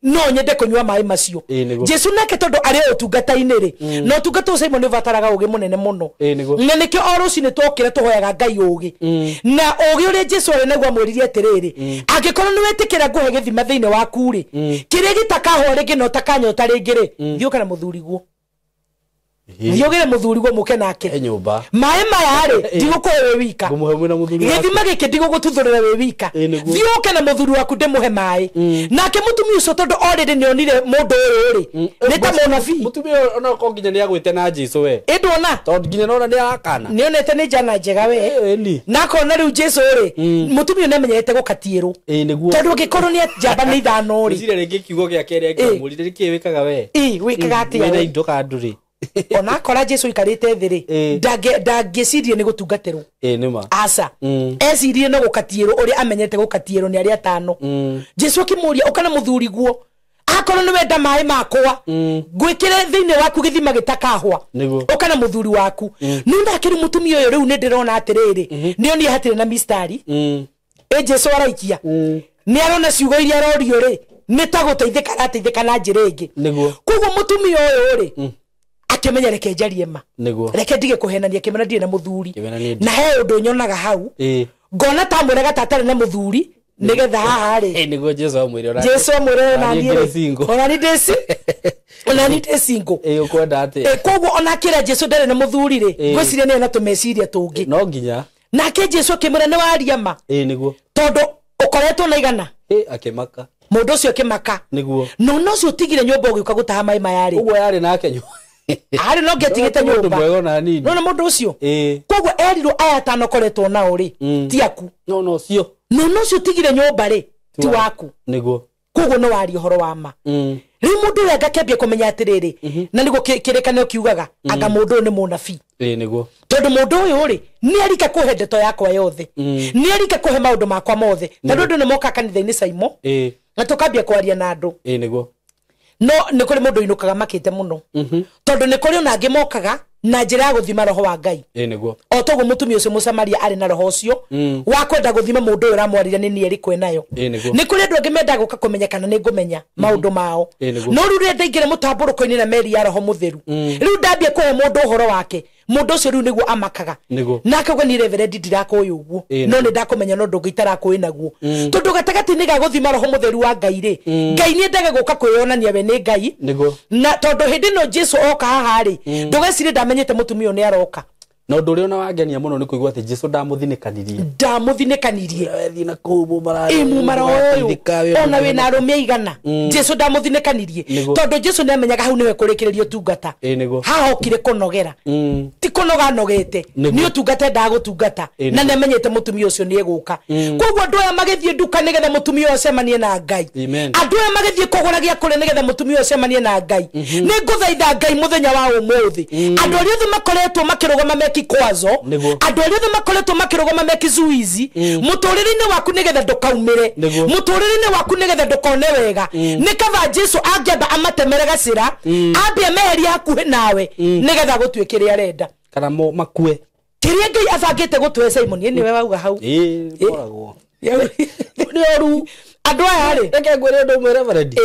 no nyende kunywa mai macio Jesu nake tondu ari utungata-ini ri no tungata ucio mo ni vataraga ugi munene muno na nikio oruci ni twokire tuhoyaga Ngai ugi na ugi uri Jesu ari naguo amuririe atiriri angikorwo ni wetekera nguhe githima thiine waku ri kire gitakaho ringi no takanyota ringi ri thiuka na muthuri guo Yogere muthuri gwo muke nake nyumba mai mayare ndiguko we wika ngumuhe na muthuri githima gike ndigugututhurira we wika thiuke na muthuri waku ndemuhe mai nake mutumia ucio tondu already ni onire mundu uyu ri ni ta munabii mutumia ona ko nginya ni agwite na Jesu we ndona tondu nginya nona ni akana ni onete ni jana njega we na kona riu Jesu ri mutumia ni amenyete gukatierwo niguo tondu gikorwo ni njamba ni ithano ri cire ringi kiugo gia kere ngamurire ki wikaga we wikaga atia we indo kanduri ona kora Jesu ikarite thiri ndangicirie ni gutungatirwo nima asa ecirie no gukatierwo uri amenyete gukatierwo ni ari atano Jesu akimuria ukana muthuri guo akorwo ni wenda mai makwa gwikire thiine waku githima gitakahwa ukana muthuri waku nunda akiri mutumia uyu riu ni ndirona atiriri ni oni hatire na mistari Jesu araikia ni arona ciugo iria arorio ri ni ta guteithika na njira ingi koguo mutumia uyu ri akimenya reke njarie ma reke ndige kuhenania kimena ndire na muthuri na he undu nyonaga hau ngona ta mwiraga tatari na muthuri nigetha haha ri niguo Jesu amwire na ni ona ni single ukwenda ati koguo ona kira Jesu ndare na muthuri ri gwiciria ni na tumeciria tungi no nginya nake Jesu akimura ni waria ma niguo tondu ukoretwo na igana akimaka mundu ucio akimaka niguo no cio tigire nyumba ugiuka gutaha mai mayari uguo yari nake nyumba ari no getigite nyumba no mundu ucio koguo erirwo aya tano koretwo na uri ti aku no cio no cio tigire nyumba ri ti waku niguo koguo no wari horo wa ma riu mundu uyu agakembia kumenya atiriri na niguo kirekanio kiugaga anga mundu ni munabii niguo tondu mundu uyu ri ni arika kuhe ndeto yakwa yothe ni arika kuhe maundu makwa mothe tondu ndu ni moka kanitha-ini Saimo na tukambia kwaria na andu niguo no ni kuri mundu inukaga makite muno tondu ni kuri ona ngimokaga na njira ya guthima roho wa Ngai niguo o togo mutumia ucio Musamaria ari na roho ucio wa kwenda guthima mundu uyu ramwarira ni nieri kwenayo ni kuri andu angimenda guka kumenyekana ni ngumenya maundu mao no riu ndaingire mutamburuko-ini na meri ya roho mutheru riu ndambia kuhe mundu uhoro wake mundu ucio riu niguo amakaga na akauga ni reverend ndirakuyu uguo no ni ndakumenya no ndungitara kuwi naguo tondu gatagati-ini ga guthima roho mutheru wa Ngai ri Ngai ni endaga guka kwiyonania we ni Ngai na tondu hindi no Jesu oka haha ri ndugecire ndamenyete mutumia ni aroka no nduri ona wangenia muno ni kuigwa ati Jesu ndamuthinikaniririe wethi na kubu mararo ona we na arumia igana Jesu ndamuthinikaniririe tondu Jesu ni amenyaga hau niwe kurikiririo tungata haha okire kunogera ti kunoga nogete ni utungata ndagutungata na nemenyete mutumia ucio ni eguka koguo andu aya magithie nduka nigetha mutumia ucio acemanie na Ngai andu aya magithie kugura gia kuri nigetha mutumia ucio acemanie na Ngai ni nguthaitha Ngai muthenya wa umuthi andu aria othe makoretwo makirugama kikwazo andu aria othe makoretwo makirugama mekizuizi muturire-ini waku nigetha ndukaumire muturire-ini waku nigetha ndukone wega ni kaba Jesu angiamba amatemere gacira ambia meheria hakuhi nawe nigetha gutwikire arenda kana makue kiria Ngai abangite gutwe Simon ni we wauga hau koragwo ni oru andu aya ri reke ngwire ndu mwere Reverend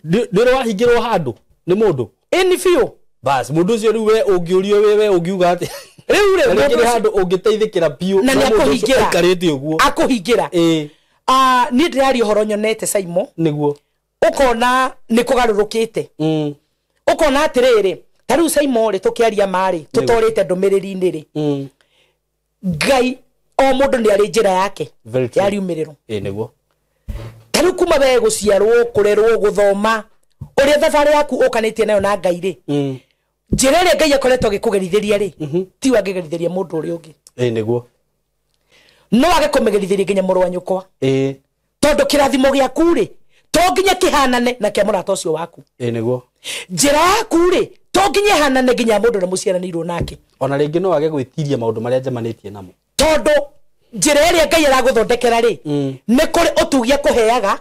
ndiro wahingirwo handu ni mundu ni fio bas mundu ucio riu we ungiurio we ungiuga ati riu rä handå å ngä teithä biå na nä akarä uguo akåhingä ra niä ndä rari å horo nyonete Saimo niguo ukona nä kå garå rå kä te ukona atä rä rä ta rä u Saimo rä tå kä aria marä tå torä te ndå mä rä ri-inä rä Ngai o må ndå nä arä njä ra yake ya riumä rä ro niguo ta rä u kuma we gå ciarwo kå rerwo gå thoma å rä a thabarä yaku å kanä tie nayo na Ngai rä njä ra ä rä a Ngai akoretwo agä kå gerithiria rä ti wangä gerithiria må ndå å rä å ngä niguo no wage kå mä gerithiria nginya må rå wa nyå kwa tondå kä rathimo gä aku rä to nginya kä hanane na kä a må rata å cio waku niguo njä ra yaku rä to nginya hanane nginya må ndå å rä a må ciaranä irwo nake ona rä ngä no wage gwä tiria maå ndå marä a njemanä tie namo tondå njä ra ä rä a Ngai aragå thondekera rä nä kå rä å tugia kå heaga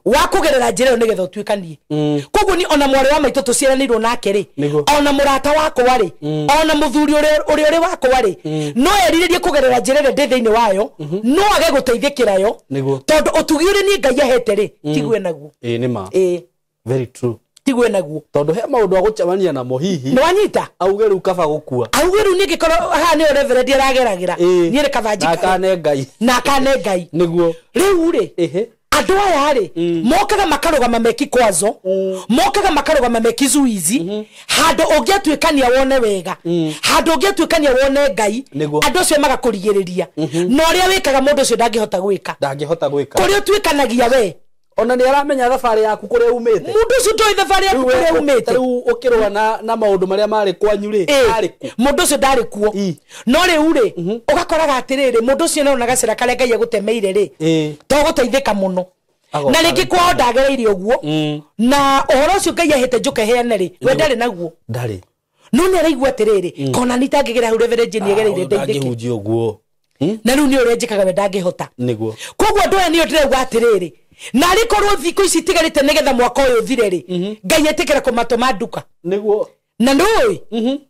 wa kå gerera njä ra ä yo nä getha å tuäkanie koguo ni ona mwarä wa maitå tå ciaranä irwo nake rä ona må rata wakwa rä ona må thuri å rä å rä wakwa rä no erirä rie kå gerera njä ra ä rä a ndä thä inä wayo no age gå teithä kä ra yo tondå å tugi å rä niä Ngai ahete rä tigwe naguo nä ma tigwe naguo tondå he maå ndå a gå cemania namo hihi nä wanyita auge rä u kaba gå kua auge rä u niä ngä korwo haha nä o reverendi arageragä ra niä rä kaba njikane Ngai na akane Ngai niguo rä u rä andå aya rä mokaga makarå meki kwazo mokaga makarå meki zuizi handå å ngä atuä kania wone wega handå å ngä atuä kania wone Ngai andå acio magakå rigä rä ria na å rä a wä kaga må ndå å cio ndangä hota gwä ka kå rä å tuä kanagia we ona nä aramenya thabarä yaku kå rä a umä te må ndå å cio ndoä thabarä yaku kå rä a umä te rä u å kä rå na maå ndå marä a marä kwanyu rä må ndå å cio ndarä kuo no rä u rä å gakoraga atä rä rä må ndå å cio nona gacera karä a Ngai agå temeire rä to gå teithä ka må no na rä ngä kwao ndagereire å guo na å horo å cio Ngai ahete njå ke heane rä we ndarä naguo no nä araigua atä rä rä kona nä tangä gera hau reverenji nä egereire ndeithä guo na rä u nä å rä a njä kaga we ndangä hota koguo andå aya nä o ndä rauga atä rä rä na rä korwo thikå ici tigarä te nä getha mwaka å yå thire rä Ngai etä kä ra kå matå ma nduka na ndå ä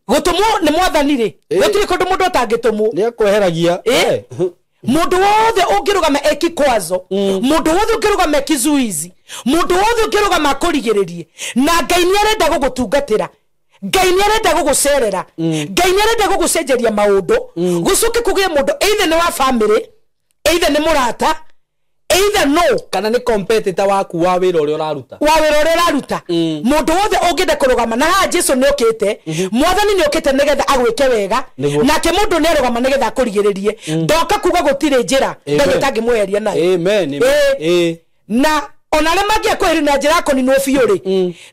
gå tå mo nä mwathani rä gå tirä kå ndå må ndå atangä tå mo nä akweheragia må ndå wothe å ngä rå gama eki kwazo må ndå wothe å ngä rå gama eki zuizi må ndå wothe å ngä rå gama akå rigä rä rie na Ngai nä arenda gå gå tungatä ra Ngai nä arenda gå gå cerera Ngai nä arenda gå gå cenjeria maå ndå gå coke kå gä må ndå either nä wa bamĩrĩ either nä må rata either no kana ni competitor waku wa wira uria uraruta mundu wothe ungenda kurugama na ha Jesu ni ukite mwathani ni ukite nigetha agwike wega nake mundu ni arugama nigetha akurigiririe ndoka kuga gutire njira ndagitangi mweheria nayo amen na ona le magia kweri na njira ko ni no biu ri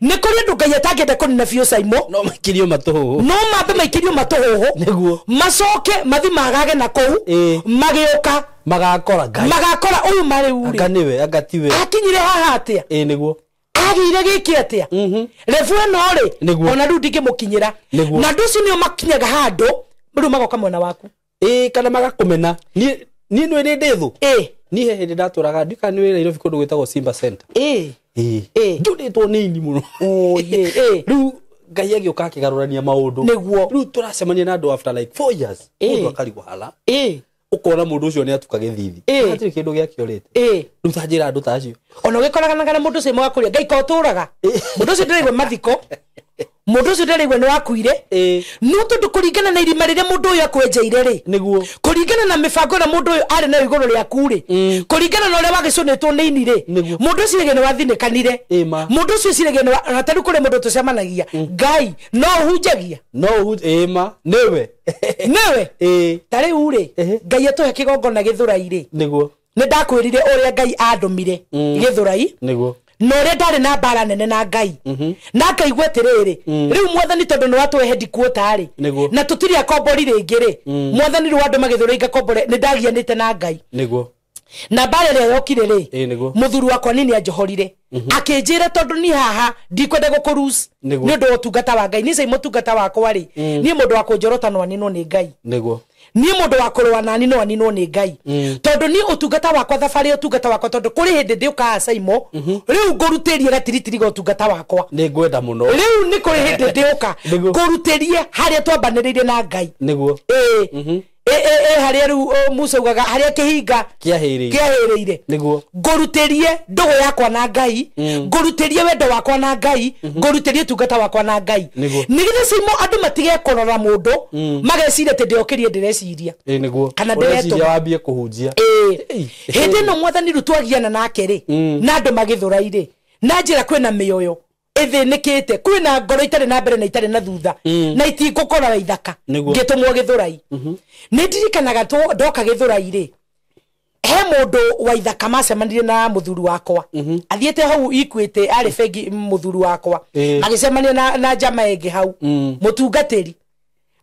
ni kuri ndu Ngai atangenda ko ni na biu Saimo no makirio matuhu no mambe maikirio matuhu niguo macoke mathi magage na kou magioka magakora Ngai magakora uyu mari uri akaniwe agatiwe akinyire haha atia niguo agire giki atia refu no ri ona ndu ndingimukinyira na nduci nio makinyaga handu ndu magoka mwena waku kana magakumena ni no ni ndithu ni he hindi ndaturaga ndika ni wira Nairobi kundu gwitagwo Simba Center njuditwo nini muno riu Ngai agioka akigarurania maundu niguo riu turacemania na andu after like 4 years mundu akarigwo hala ukona mundu ucio ni atuka githithi atiri kindu giakiorite riu tanjira andu tacio ona gikoraga na mundu ucio magakuria Ngai ko turaga mundu ucio ndirigwe mathiko mundu ucio ndirigwe ni wakuire no tondu kuringana na irima riria mundu uyu akwenjeire ri niguo kuringana na mibango na mundu uyu ari na iguru riaku ri kuringana na uria wagicunitwo ni ini ri mundu ucio ni wathinikanire mundu ucio cirege ni ataru kuri mundu tucemanagia Ngai no hunjagia niwe tari uri Ngai atuhe kigongona githurai ri niguo ni ndakwirire uria Ngai andumire githurai niguo no re ndari na mbara nene na Ngai na ngaigua atiriri riu mwathani tondu ni watwe headquarter ri na tutiri akombori ringi ri mwathani ru andu magithura ingakombore ni ndagianite na Ngai niguo na mbara ria yokire ri muthuru wakwa nini anjohorire akinjira tondu ni haha ndikwenda gukurus ni ndu utungata wa Ngai ni sai mutungata wakwa ri ni mundu wa kunjorota no aninwo ni Ngai niguo ni mundu wa kurwa na aninwo ni Ngai tondu ni utungata wakwa thabari utungata wakwa tondu kuri hindi ndiuka Saimo riu ngurutirie gatiritiri go utungata wakwa ni ngwenda muno riu ni kuri hindi ndiuka ngurutirie haria twambaniririe na Ngai niguo haria ru Musa ugaga haria kihinga kiahiriire niguo ngoruterie ndogo yakwa na Ngai ngoruterie wendo wakwa na Ngai ngoruterie tungata wakwa na Ngai nigithe Simo andu matige korora mundu magecire te ndiokirie ndireciria niguo kana ndiretu wambie kuhunjia hindi no mwathani rutwagiana nake ri na andu magithuraire na njira kwina mioyo ithinikite kwina ngoro itari na mbere na itari na thutha na itingukora ithaka ngitumwo githurai ni ndirikanaga ndoka githurai ri he mundu wa ithaka macemanirie na muthuri wakwa athiete hau ikwite ari fegi muthuri wakwa agicemania na jama enge hau mutungatiri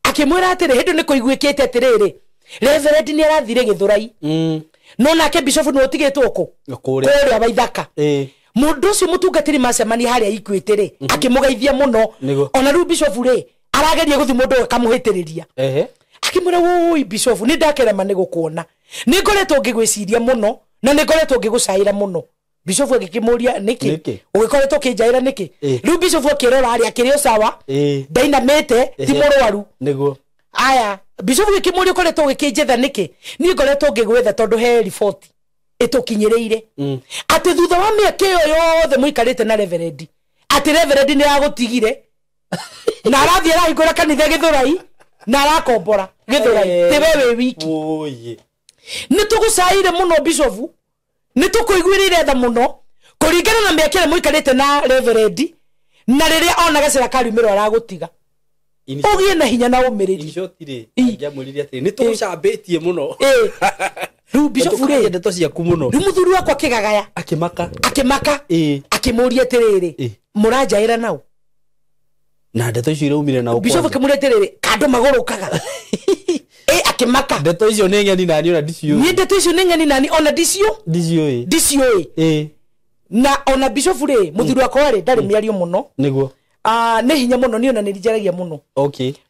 akimwira atiri hindu ni kuiguikite atiriri Reverend ni arathire githurai no nake bishop no tigitwo ku kuria wa ithaka mundu ucio mutungatiri macemani haria ikwitire akimugeithia muno ona ru bishop ri arageria guthi mundu akamuhitiriria akimura woi bishop ni ndakerema ni gukuona ni ngoretwo ngigwiciria muno na ni ngoretwo ngigucaira muno bishop agikimuria niki ugikoretwo kinjaira niki ru bishop akirora aria kirio sawa ndainamete ti murwaru niguo aya bishop agikimuria ukoretwo gikinjetha niki ni ngoretwo ngigwetha tondu he report itukinyireire ati thutha wa miaka iyo yothe muikarite na Reverend ati Reverend ni agutigire na arathi arahingura kanitha githurai na arakombora githurai ti wewe wiki oye ni tugucaire muno bishop ni tukuiguirire tha muno kuringana na miaka ile muikarite na Reverend na riria ona gacira kariumiro aragutiga ugie na hinya na umiriri ishotire angiamuriria ati ni tugucambitie muno ru bishop ri ndeto ciaku muno ru muthuri wakwa kigagaya akimaka akimuria atiriri muranjaira nau na ndeto icio iraumire nao bishop akimuria atiriri kando magurukaga akimaka ndeto icio ni ngeni nani ona ndicio ni ndeto icio ni ngeni nani ona ndicio na ona bishop ri muthuri wakwa ri ndari miario muno niguo ni hinya muno ni ona ni rijaragia muno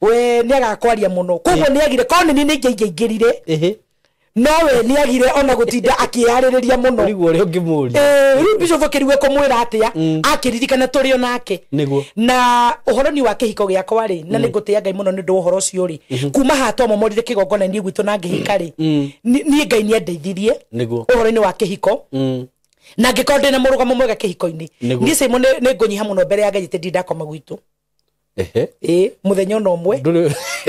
we ni agakwaria muno koguo ni agire kone ni ngeingirire nowe ni agire ona gutinda akiyaririria muno riguo ri ungimuria ri bishop akiriwe kumwira atia akiririkana turi onake na uhoroni wa kihiko giakwa ri na ningutia Ngai muno ni ndu uhoro ucio ri kuma hato momorire kigongona ni gwitu na ngihika ri ni Ngai ni endeithirie uhoroni wa kihiko na ngikonde na murugamo mwega kihiko-ini ni Simo ni ngunyiha muno mbere ya Ngai te ndakoma gwitu muthenya no mwe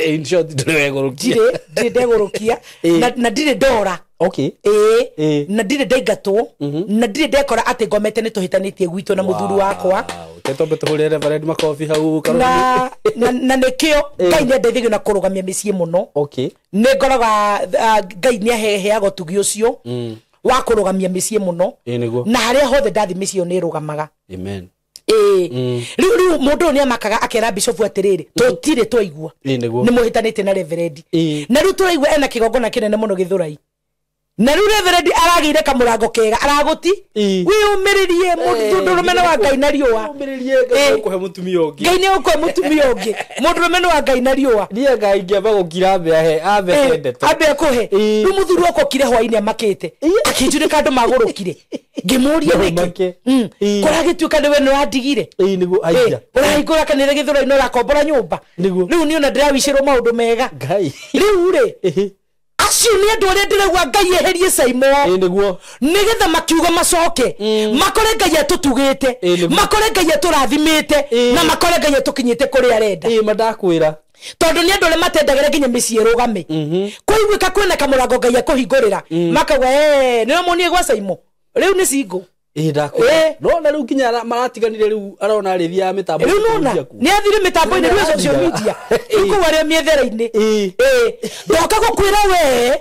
in short ndiregurukia ndiregurukia na ndire ndora na ndire ndaigatwo na ndire ndekora ati ngomete ni tuhitanitie gwitu na muthuri wakwa tetombe tuhurire Reverend makofi hau na nikio Ngai ni ndeithigio na kurugamia micii muno ni ngoraga Ngai ni aheaga tugi ucio wa kurugamia micii muno na haria hothe ndathi micii ni rugamaga amen riu mundu ni amakaga akera bishop atiriri tutire twaigua ni muhitanite na Reverend na riu turaigua ena kigongona kinene muno githurai na riu Reverend aragire kamurango kega araguti wi umiririe mundu rumena wa Ngai na riua umiririe Ngai kuhe mutumia ungi Ngai ni ukuhe mutumia ungi mundu rumena wa Ngai na riua ni Ngai ngiamba gukira ambe ndeto ambe kuhe riu muthuri wako kire hwaini amakite akinjurika andu magurukire ngimuria niki kuragituika ni we no adigire niguo aija urahingura kanitha githurai no rakombora nyumba riu ni ona ndirawicirwo maundu mega Ngai riu ri acio ni andu aria ndiregwa Ngai eherie Simo niguo nigetha makiuga macoke makore Ngai atutugite makore Ngai aturathimite na makore Ngai atukinyite kuri arenda madakwira tondu ni andu aria matendagire nginya micii rugame kuiguika kwina kamurango Ngai akuhingurira makagwa ni monie gwa Simo riu ni singo ndakwira no na riu kinya maratiganire riu arona arithia mitambo riu nona ni athire mitambo-ini riu social media iko wari miethera-ini ndoka gukwira we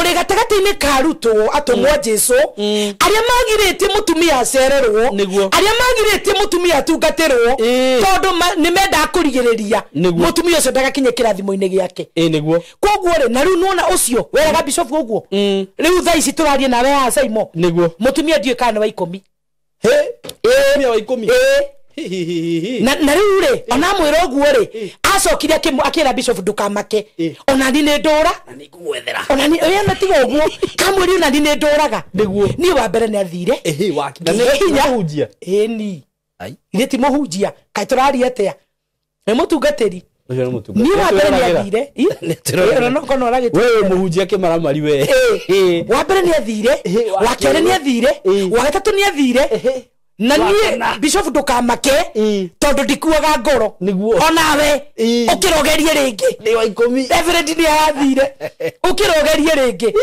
uri gatagati-ini ka ruto atumwo Jesu aria magiritie mutumia acererwo aria magiritie mutumia atungatirwo tondu ni menda kurigiriria mutumia ucio ndagakinye kirathimo-ini giake niguo koguo ri na riu nona ucio weraga bishop uguo riu thaa ici turarie nawe ha Simo niguo mutumia ndiwe kana wa 10 mutumia wa 10 na riu ri ona mwira uguo ri acokire akira bishop ndukamake ona ni ndura na ni kugwethera ona ni na tiga uguo kamwiri ona ni nduraga niguo ni wa mbere ni athire wakina ni muhunjia ni ile ti muhunjia kai turari atia ni mutungatiri ucio ni mutungatiri ni wa mbere ni athire ira no kono ragite wewe muhunjia kimaramari we wa mbere ni athire wa kere ni athire wa gatatu ni athire na nie bishop ndukamake tondu ndikuaga ngoro onawe ukirogerie ringi ni wa 10 reverend ni athire ukirogerie ringi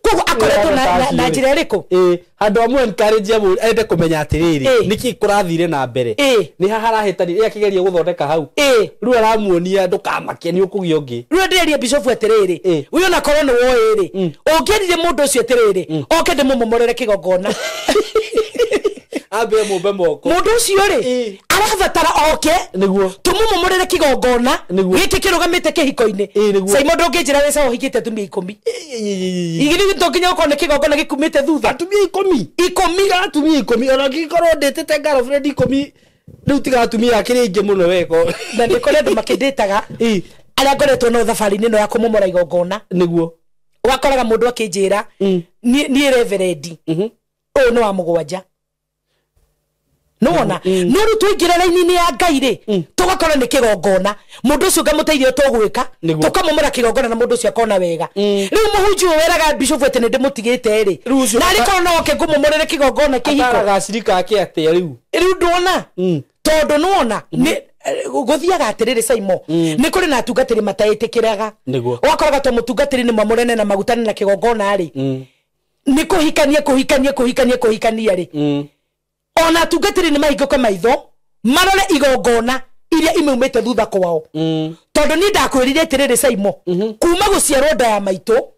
koguo akoretwo na njira iriku handu amwe encourage amu ende kumenya atiriri niki kurathire na mbere ni harahitani ya kigeria guthondeka hau riu aramuonia ndukamake ni ukugio ngi riu ndiria bishop atiriri uyo na korwo ni woiri ungirire mundu ucio atiriri oke ndimumomorere kigongona abe mumbe moko mundu ucio ri arabatara oke niguo tumumomorere kigongona giki kirugamite kihiko-ini Simon ndungijira weca uhikite tumia 10 igiri ndokinya ukone kigongona gikumite thutha tumia 10 tumia 10 ona gikorwo ndetete girlfriend 10 riu tiga tumia akiri ingi muno weko na ndikore ndu makinditaga aria ngoretwo no thabari-ini no ya kumomora igongona niguo wakoraga mundu akinjira ni reverend uyu no wa mugwanja nona no rutu ingira raini-ini ya Ngai ri tugakora ni kigongona mundu ucio ngamuteithia tugwika tukamomora kigongona na mundu ucio akona wega riu muhunjia weraga bishop ete ni ndimutigite ri na ri kono oke ngumomorere kigongona kihiko agacirika ake ate riu ndona tondu nona ni guthiaga atiriri Simon ni kuri na atungatiri mataitikiraga wakoraga to mutungatiri ni mamurene na magutani na kigongona ri ni kuhikania ri ona atungatiri ni mahinguka maitho marore igongona iria imeumite thutha kwao tondu ni ndakwirire atiriri Simon kuma guciarwo nda ya maito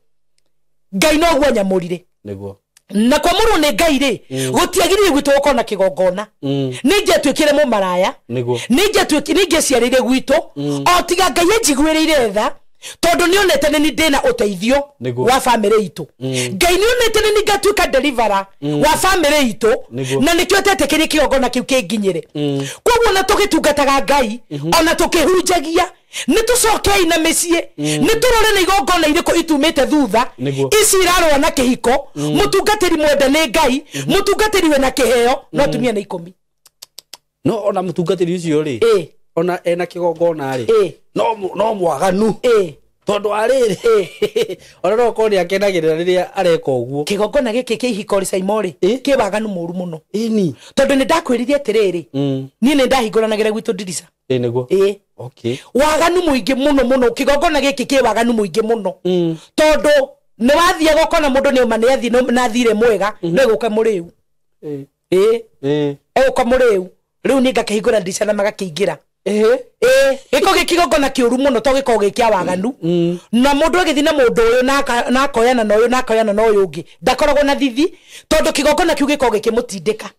Ngai no gwa nyamurire niguo na kwa muru ni Ngai ri gutiagirire gwitu gukona kigongona ninge twikire mu maraya ninge ciarire gwitu o tiga Ngai njigwirire tha tondu ni onete ni ndina uteithio wa family itu Ngai ni onete ni ngatuika deliverer wa family itu na nikio tetekirie kigongona kiu kinginyire koguo na tugitungataga Ngai ona tukihunjagia ni tucokei na micie ni turore ni igongona iriko itumite thutha ici irarwa na kihiko mutungatiri mwende ni Ngai mutungatiri we na kiheo no tumia na 10 no ona mutungatiri ucio ri ona ena kigongona ri no mwaganu tondu ariri ona no koni akenagirira riria areka uguo kigongona giki kihiko ri Simon ri kibaganu muru muno ini tondu ni ndakwiririe atiriri ni ndahinguranagira gwitu ndirica niguo okay waganu muingi muno kigongona giki kibaganu muingi muno tondu ni wathie gukona mundu ni uma ni athi na thire mwega no guka muriu guka muriu riu ni ngakihingura ndirica na magakiingira giko gikigongona kiuru muno to giko gikia waganu na mundu agithi na mundu uyu na akoyana na uyu na akoyana na uyu ungi ndakoragwo na thithi tondu kigongona kiu giko gikimutindika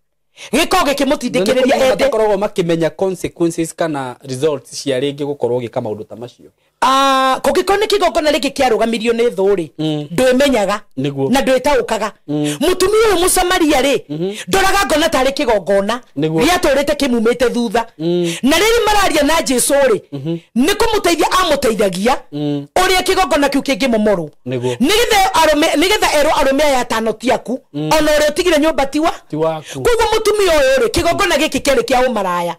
gikimutindikiriria ende ndakoragwo makimenya consequences kana results cia ringi gukorwo gika maundu ta macio kugikone kigongona riki kiarugamirio ni thuri ndwimenyaga na ndwitaukaga mutumia uyu Musamaria ri ndoraga ngona tari kigongona giaturite kimumite thutha na riri mararia na Jesu ri ni kumuteithia amuteithagia uria kigongona kiu kingimomorwo nigetha ero arume ya tano tiaku ona uria utigire nyumba tiwa koguo mutumia uyu ri kigongona giki kiri kia umaraya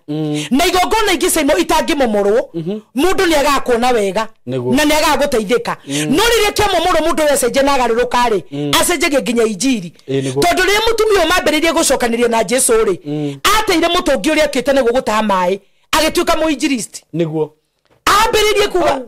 na igongona ingi Simon itangimomorwo mundu ni agakuona wega na ni agaguteithika no riria kia momoro mundu wecenje na agaruruka ri acenje nginya injiri tondu riria mutumia mambiririe gucokaniria na Jesu ri ateire mutungi uria akite ni gugutaha mai agituika muinjirist niguo ambiririe kuga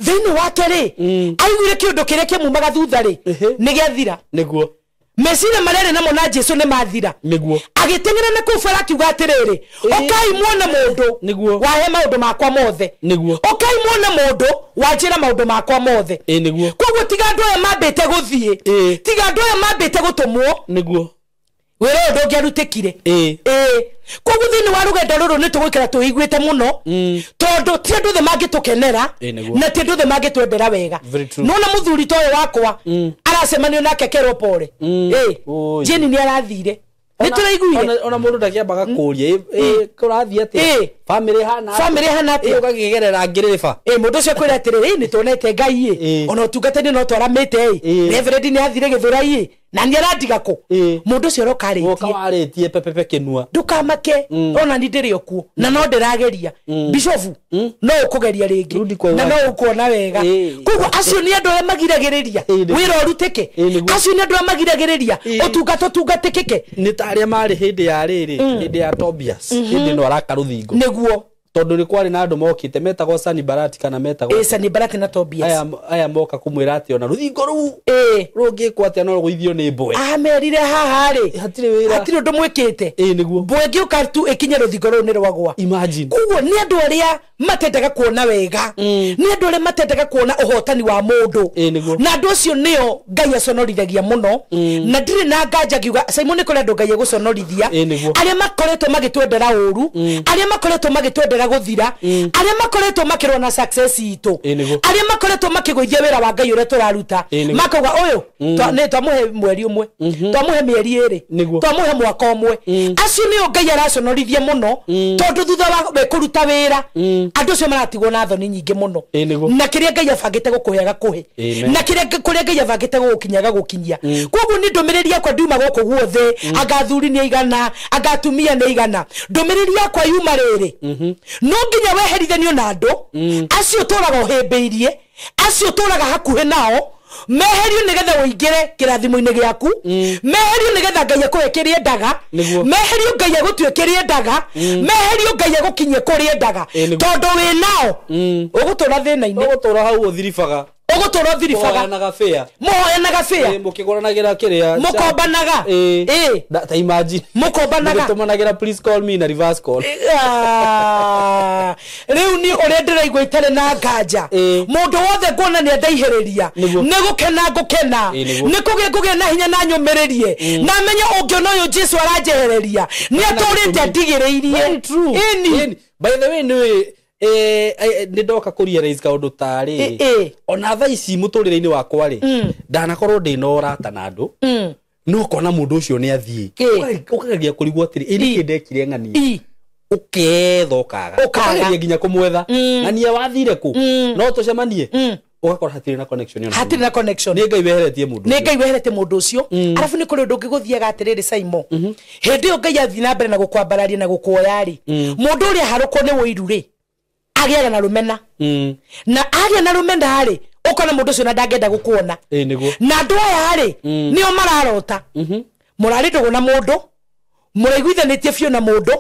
thini wake ri aiguire kiundu kiria kimumaga thutha ri ni giathira niguo mesina marere namo na Jesu ni mathira niguo agitengera na kufara kiuga atiriri okai muona mundu niguo wahe maundu makwa mothe niguo okai muona mundu wajira maundu makwa mothe niguo koguo tiga andu aya mambite guthie tiga andu aya mambite gutumwo niguo wira undu ngiarutikire koguo thini wa rugendo ruru ni tugwikira tuiguite muno tondu ti andu the mangitukenera na ti andu the mangitwendera wega nona muthuri toyo wakwa aracemanio nake keropore jeni ni arathire ni turaiguire ona mundu ndakiambaga kuria kurathie ati family hana atia ukagigerera ngiriba mundu ucio kwira atiriri ni tuonete ngai ona utungatani no twaramite reverend ni athire githurai na ni arandiga ku mundu ucio rokaritie pepepe kinua ndukamake ona ni ndiri okuo na no ndirageria bishofu no ukugeria ringi na no ukuona wega kugo acio ni andu arĩa magiragĩrĩria wĩra ũrutĩke acio ni andu arĩa magiragĩrĩria ũtungatikĩke ni ta arĩa marĩ hĩndĩ ya rĩrĩ hĩndĩ ya Tobias hĩndĩ no araka rũthingo nĩguo tondu ni kwari na andu mokite metagwo Sanbalati kana metagwo Sanbalati na Tobias aya moka kumwira ati ona ruthingo rungikwo ati no rũgũithio ni mbwe merire haha ri hatire undu mwikite niguo mbwe ngiuka tu ikinye ruthingo ru ni rwagwa imagine kugo ni andu aria matendaga kuona wega ni andu aria matendaga kuona uhotani wa mundu na andu acio nio Ngai aconorithagia muno na ndire na nganja ngiuga Simon ni kuri andu Ngai guconorithia aria makoretwo magitwendera uru aria makoretwo magitwendera guthira aria makoretwo makirwo na success itu aria makoretwo makigũithia wira wa Ngai uria turaruta makauga uyu ni twamuhe mweri umwe twamuhe mieri iri twamuhe mwaka umwe acio nio Ngai araconorithia muno tondu thutha wa kuruta wira andu cio maratigwo na thoni nyingi muno na kiria Ngai abangite gukuhega kuhe na kiria Ngai abangite gukinyaga gukinyia koguo ni ndumiriri yakwa ndiuma guku guothe agathuri ni igana agatumia ni igana ndumiriri yakwa yuma riri no nginya weherithanio na andu acio turaga uhimbiirie acio turaga hakuhe nao meherio nigetha uingire kirathimo-ini giaku meherio nigetha Ngai akuhekerie ndaga meherio Ngai agutwekerie ndaga meherio Ngai agukinyie kuria ndaga tondu wi nao ugutura thina-ini ugutura hau uthiribaga ugutura thiribaga na gafea moya na gafea mukigoranagira kiria mukombanaga ta imagine mukombanaga tumanagira please call me na reverse call riu ni uri ndiraigua itare na nganja mundu wothe nguona ni ndaihiriria ni gukena ngukena ni kugia na hinya na nyumiririe na menye ungiona uyu Jesu aranjehereria ni aturite ndigiriirie ini by the way ni ndoka kurealize kaundu tari ona tha ici muturire-ini wakwa ri ndanakorwo ndina urata na andu no kona mundu ucio ni athie ukageria kurigwo atiri ini kindekire ng'ani ukethokaga ukageria nginya kumwetha na nie wathire ku no tucemanie ugakora hatire na connection ni Ngai weheretie mundu ucio arafu ni kuri undu ngiguthiaga atiriri Simon hindi yo Ngai athii na mbere na gukwambararia na gukuoya ri mundu uria haruko ni wiru ri agiaga na rumena na agia na rumena ri ukona mundu ucio na ndangenda gukuona na andu aya ri nio mararota murari ndugu na mundu muraiguithanitie biu na mundu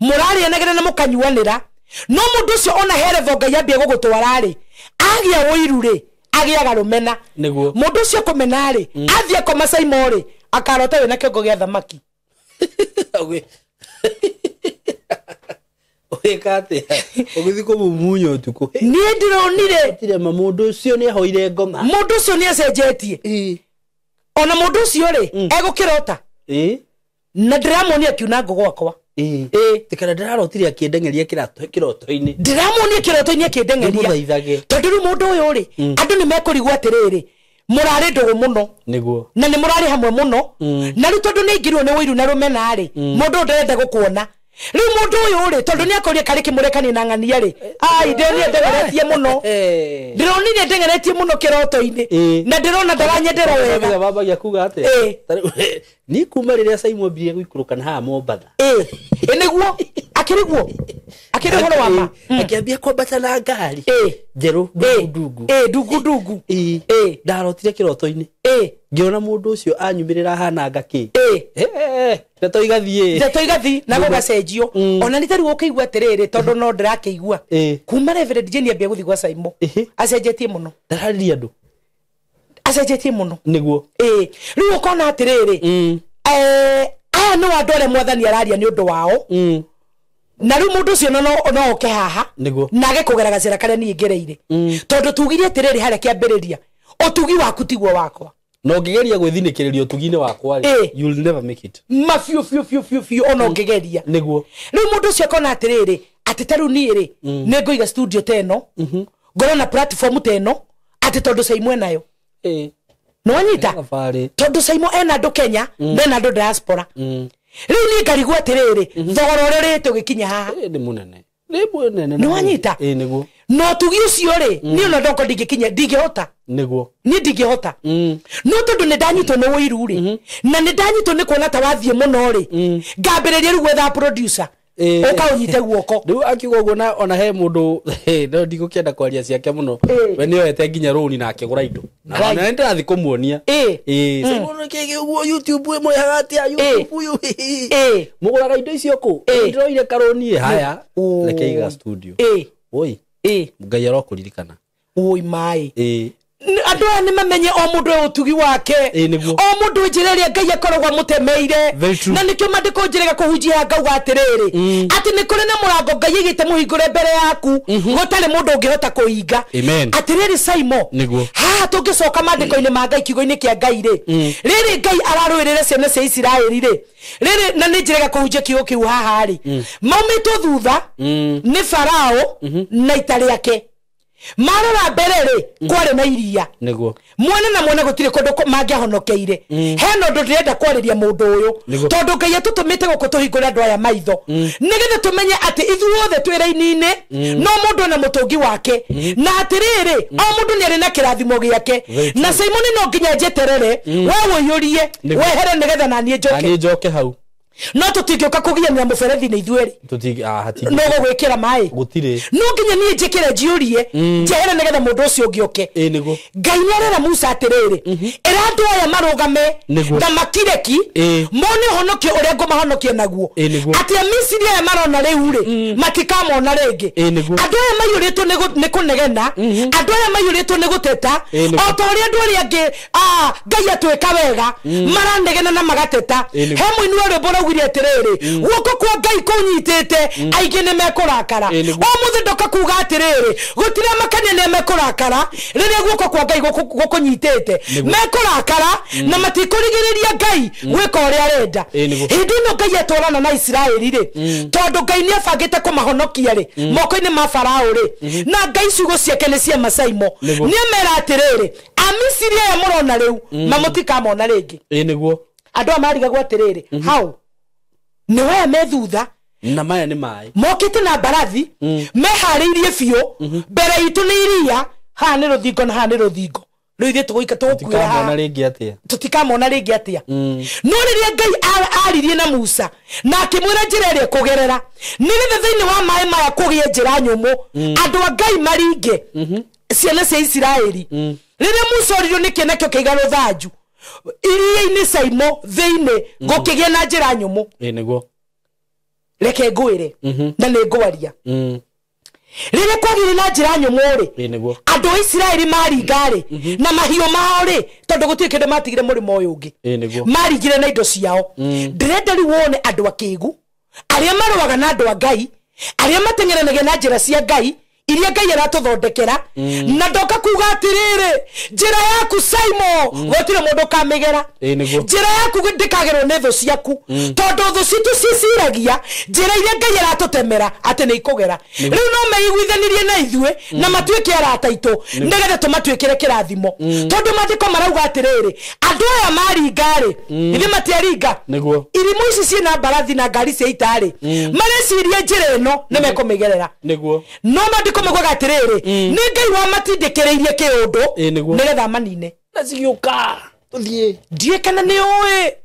murarianagĩra na mukanyuanĩra no mundu ucio ona heretho Ngai ambia gugutwara ri agia wiru ri agiaga rumena mundu ucio kumena ri athia koma Simon ri akarota wina kiongo gia thamaki Oikate ogithiko mumunyo utuko ni ndironire tire mundu ucio ni ahoire ngoma mundu ucio ni acenjetie ona mundu ucio ri egukirota na ndiramonia kiuna ngogwakwa tikana ndirarotire akiendengeria kiroto-ini ndiramonia kiroto-ini akiendengeria tondu ru mundu uyu ri andu ni mekurigwa atiriri murari ndugu muno niguo na ni murari hamwe muno na ru tondu ni ingirwo ni wiru na rumena ri mundu ndarenda gukuona riu mundu uyu ri tondu ni akoria kari kimurekani na ng'ania ri ai ndeni ndengeretie muno ndironire ndengeretie muno kiroto-ini na ndirona ndaranyendera wega baba yakuga ate ni kuma riria Simon biye guikuruka na ha Mombatha niguo akiriguo wama akiambia kwambata na ngari njeru ndugu ndarotire kiroto-ini ngiona mundu ucio anyumirira hana ngaki ndeto igathii na gugacenjio ona ni tari ukaigua atiriri tondu no ndirakeigua kuma Reverend Jane ambia guthi gwa Simon acenjetie muno ndarariria andu acenjetie muno niguo riu ukona atiriri aya no andu aria mwathani araria ni undu wao na riu mundu ucio no oke haha na age kugeraga cira karia ni ngereire tondu tugirie atiriri haria kiambiriria utugi waku tiguo wakwa no ngigeria gwithinikiriria utugi-ini wakwa you'll never make it mafiu ono ngigeria niguo riu mundu ucio akona atiriri ati taru ni ri ni ngoiga studio teno ngoro na platform teno ati tondu Simon nayo no nyita tondu Simon ena andu Kenya na andu diaspora riu ni ngarigwo atiriri thogora uria rite ugikinya haha ni munene Nĩguo nene. Nĩ wanyita? Nĩguo. No tugi ucio ri ni ona ndoko ndingikinya ndingihota. Nĩguo. Ni ndingihota. No tondu ni ndanyitwo no wiru ri. Na ni ndanyitwo ni kuona ta wathie muno ri. Ngambĩrĩria rĩu gwetha producer. Oka unyite guoko. Riu akiuga uguo na ona he mundu no ndigukenda kwaria ciake muno. We ni oyete nginya roni na akigura indo. Na ndirathi kumuonia. Simono kege uguo YouTube mwe hagati ya YouTube uyu. Muguraga indo icio ku. Ndiroire karoni haya. Reke iga studio. Oi. Ngai arokuririkana. Oi mai. Andu ani mamenye o mundu utugi wake. O mundu njireria Ngai akoragwa mutemeire. Na nikyo mandiko njirega kuhunjia Ngai atiriri. Ati ni kuri na murango Ngai igite muhingure mbere yaku. Gutari mundu ungihota kuhinga. Atiriri Saimo. Ha tungicoka mandiko-ini ma Ngai kiugo-ini kia Ngai ri. Riri Ngai ararwirire ciana cia Isiraeli ri. Riri na ni njirega kuhunjia kiugo kiu haha ri. Maumitwo thutha ni Farao na ita riake. Marora berere kware na iria niguo mwana na mwana gutire kundu mangiahonokeire heno ndu ndirenda kwariria mundu uyu tondu Ngai atutumite guku tuhingura andu aya maitho nigetha tumenye ati ithuothe twira-inine no mundu na mutungi wake na atiriri o mundu ni ari na kirathimo giake na Simoni no nginya njeterere we wiyurie wehere nigetha na nie njoke hau no tutingioka kugiania muberethi ni ithueri hati no gwikira mai gutire no nginya nie njikire njiurie njehera nigetha mundu ucio ngioke niguo Ngai nĩarera Musa atiriri era andu aya marugame na makireki mone honokio uria ngumahonokia naguo ati Misiri aya marona riu ri matikamona ringi andu aya maiyuritwo ni kunegena andu aya maiyuritwo ni guteta o ta uria andu aria angi Ngai atweka wega maranegena na magateta he muini wa rwimbo raugirie atiriri guoko kwa Ngai kunyitite aingi ni mekurakara o muthe ndoka kuga atiriri gutire makania ni mekurakara riria guoko kwa Ngai gukunyitite mekurakara na matikurigiriria Ngai gwika uria arenda hindi no Ngai atwarana na Isiraeli ri tondu Ngai ni abangite kumahonokia ri moko-ini ma Farao ri na Ngai ciugo ciake ni cia Masaimo ni amera atiriri Amisiri aya murona riu mamutikamona ringi niguo andu amarigagwo atiriri hau ni we methutha na maya ni mai mokite na barathi mehariirie biu mbere itu ni iria ha ni ruthingo na ha ni ruthingo riu ithe tuguika tutikamona ringi atia no riria Ngai aririe na Musa na akimwira njira iria kugerera nigetha thiini wa mai maya kugie njira nyumu andu a Ngai maringe ciana cia Isiraeli riria Musa oririo ni kinakio kiigaro thanju iria-ini Saimo thiini gukigia na njira nyumu niguo reke ngwire na ni ngwaria riria kwagire na njira nyumu ri andu a Isiraeli maringari na mahiu mao ri tondu gutire kindu matigire murimo uyu ungi maringire na indo ciao ndirenda riu wone andu akigu aria maruaga na andu a Ngai aria matengeranagia na njira cia Ngai iria Ngai aratuthondekera na ndoka kuga atiriri njira yaku Saimo gutire mundu kamigera njira yaku ndikagerwo ni thu ciaku tondu thu citu ciciragia njira iria Ngai aratutemera ati ni ikugera riu no meiguithanirie na ithue na matuike arata itu nigetha tumatwikire kirathimo tondu mathiko marauga atiriri andu aya maringari ithe matiaringa irimo ici ciina barathi na ngari cia itari mareciria njira ino ni mekumigerera no komagwa atiriri ni Ngai wa matindikiriirie kiundu nigetha manine na cigiuka tuthie ndie kana ni oe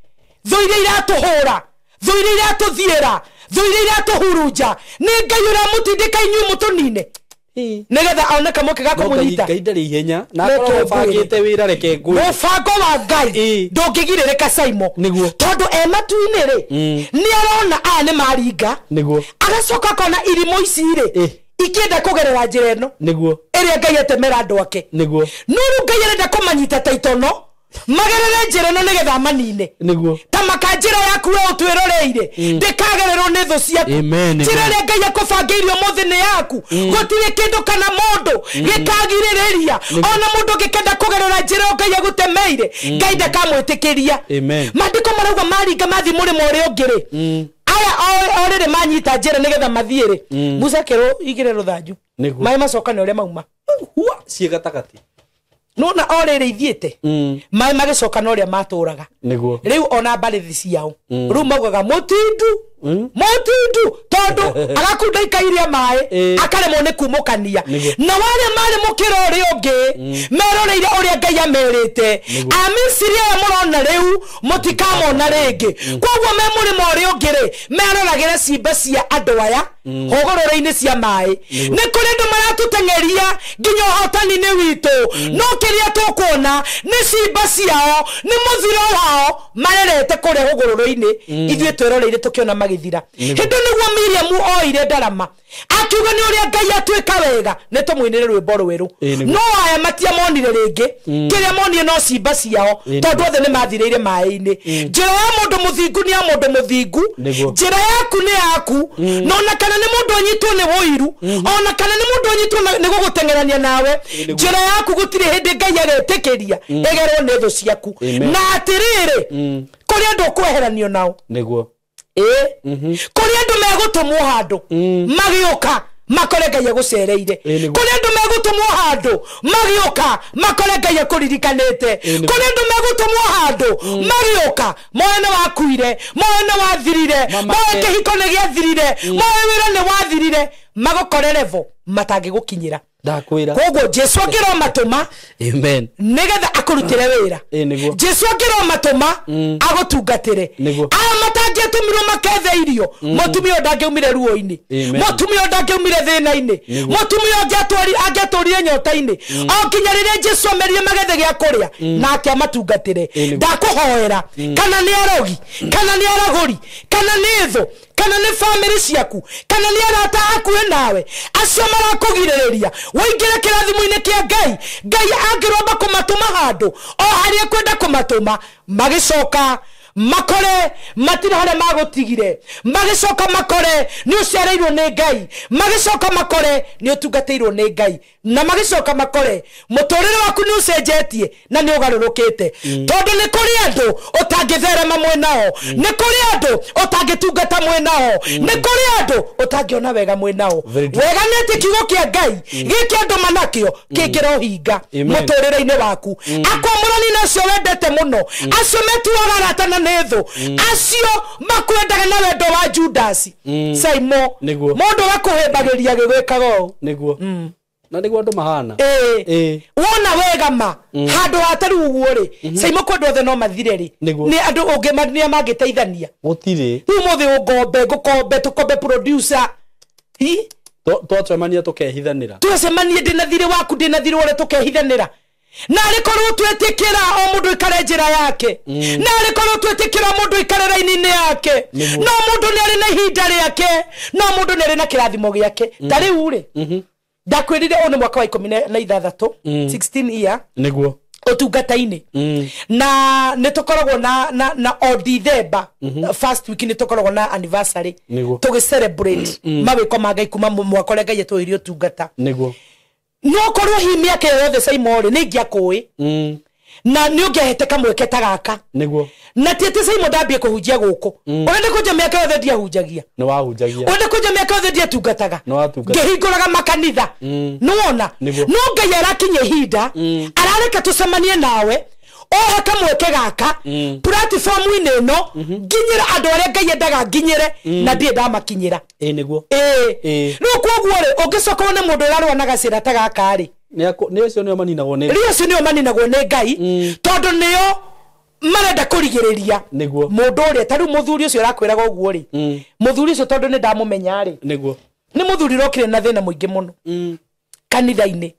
tho iria iratuhura tho iria iratuthiera tho iria iratuhurunja ni Ngai ura mutindika inyu mutunine nigetha aone kamoke gako munyita Ngai ndari ihenya na akorwo bangite wira reke ngui mubango wa Ngai ndungigirereka Saimo tondu matu-ini ri ni arona aya ni maringa agacoka kona irimo ici ri ikienda kugerera njira ino niguo iria Ngai atemera andu ake niguo nuru Ngai arenda kumanyita taitono magerere njira ino nigetha manine niguo ta makanjira yaku we utwiroreire ndikagererwo ni thu ciaku njira iria Ngai akubangeirio muthini yaku gutire kindu kana mundu gikagiririria ona mundu gikenda kugerera njira Ngai agutemeire Ngai ndakamwitikiria mandiko marauga maringa mathi murimo uria ungiri aya orere manyita njira nigetha mathiere Musa kero igire ruthanju mai macokane uria mauma hua cie gatagati no na orere ithiete mai magicokana uria maturaga niguo riu ona barithi ciao riu maugaga mutindu Motundu tondu agakunda ikairia mai akaremwo ni kumukania na wale mari mukiro ri ungi meroreire uria Ngai amerite Amisiri ya murona riu mutikamona ringi kwoguo me muri mori ungi ri meroragire ciimba cia andu aya hogororo-ini cia mai ni kuri ndu maratutengeria nginya hotani ni witu no kiria tukuona ni ciimba ciao ni muthiro wao marerete kuri hogororo-ini ithue tweroreire tukiona magithira hindu niguo Miriam oire ndarama akiuga ni uria Ngai atwika wega ni tumwinire rwimbo rweru no aya matia monire ringi kiria monire no ciimba ciao tondu othe ni mathireire mai-ini njira ya mundu muthingu ni ya mundu muthingu njira yaku ni yaku no na kana ni mundu anyitwo ni woiru ona kana ni mundu anyitwo ni gugutengerania nawe njira yaku gutire hindi Ngai agetikiria egerwo ni thu ciaku na atiriri kuri andu kweheranio nao niguo kuri andu megutumwo handu magioka makore Ngai agucereire kuri andu megutumwo handu magioka makore Ngai akuririkanite kuri andu megutumwo handu magioka moyo wakuire moyo wathirire moyo kihiko ni giathirire moyo wira ni wathirire magokore level matangigukinyira ndakwira koguo Jesu ngiro matuma amen nigetha akurutire wira Jesu ngiro matuma agutungatire aya matangetumirwo makethe irio mutumia ndangeumire ruo-ini mutumia ndangeumire thina-ini mutumia angeturire nyota-ini okinya riria Jesu amerie magethe gia kuria nake amatungatire ndakuhoera kana ni arogi kana ni araguri kana ni thu kana ni family ciaku kana ni arata aku nawe acio marakugiririria woingire kirathimo-ini kia Ngai angiromba kumatuma handu o haria kwenda kumatuma magicoka makore matira hare magutigire magicoka makore ni uciareirwo ni Ngai magicoka makore ni utungateirwo ni Ngai na magicoka makore muturire waku ni ucenjetie na ni ugarurukite tondu ni kuri andu utangitherema mwenao ni kuri andu utangitungata mwenao ni kuri andu utangiona wega mwenao wega nete kiugo kia Ngai giki andu manakio kingirohinga muturire-ini waku akwamurani nacio wendete muno acio metuaga ratana netho acio makwendaga na wendo wa Judas Saimo mundu wakuhembagiria gigwikago niguo na niguo andu mahana wona wega ma handu hataru uguo ri Saimo kwendu othe no mathire ri ni andu ungi mania mangiteithania gutire umuthi ngukombe tukombe producer twacemania tukehithanira twacemanie ndina thire waku ndina thire wore tukehithanira na rikorwo twetikira o mundu ikare njira yake na rikorwo twetikira mundu ikare raini-ini yake no mundu ni ari na ihinda riake no mundu ni ari na kirathimo giake tari uri ndakwirire one mwaka wa 16 16 year niguo utungata-ini na nitukoragwo na o December first week nitukoragwo na anniversary tugi celebrate mawiko ma Ngai kuma mwaka uria Ngai atwirie utungata niguo no korwo hi miaka yothe Saimo ri ni ngiakui na ni ungehete kamweke ta gaka niguo na tiete Saimo ndambie kuhunjia guku urenda kunja miaka yothe ndia hunjagia no wahunjagia urenda kunja miaka yothe ndia tungataga no watungataga ngihinguraga makanitha nuona no Ngai arakinye hinda arareka tucemanie nawe oha kamweke gaka platform-ini ino nginyira andu aria Ngai endaga nginyire na ndie ndamakinyira niguo no kwoguo ri ungicoka wone mundu urarwa na gacira ta gaka ri ni acio nio maninagwo ni rio nio maninagwo ni Ngai tondu nio marenda kurigiriria mundu uria tari muthuri ucio arakwiraga uguo ri muthuri ucio tondu ni ndamumenya ri niguo ni muthuri rokire na thina muingi muno kanitha-ini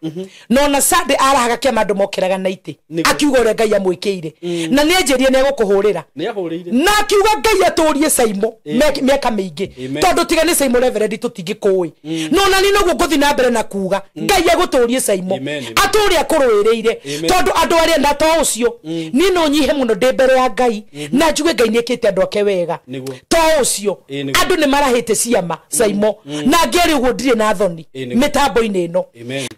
no na Sunday arahaga kia mandu mokiraga na ite akiuga uria Ngai amwikiire na ni enjerie ne gukuhurira na akiuga Ngai aturie Saimo miaka mingi tondu tiga ni Saimo reverend tutingikui no na ni noguo nguthi na mbere na kuga Ngai aguturie Saimo aturie akuruiriire tondu andu aria ndato ucio ni no nyihe muno ndi mbere ya Ngai na njuge Ngai niekite andu ake wega to ucio andu ni marahite ciama Saimo na ngeri uguo ndire na thoni mitambo-ini ino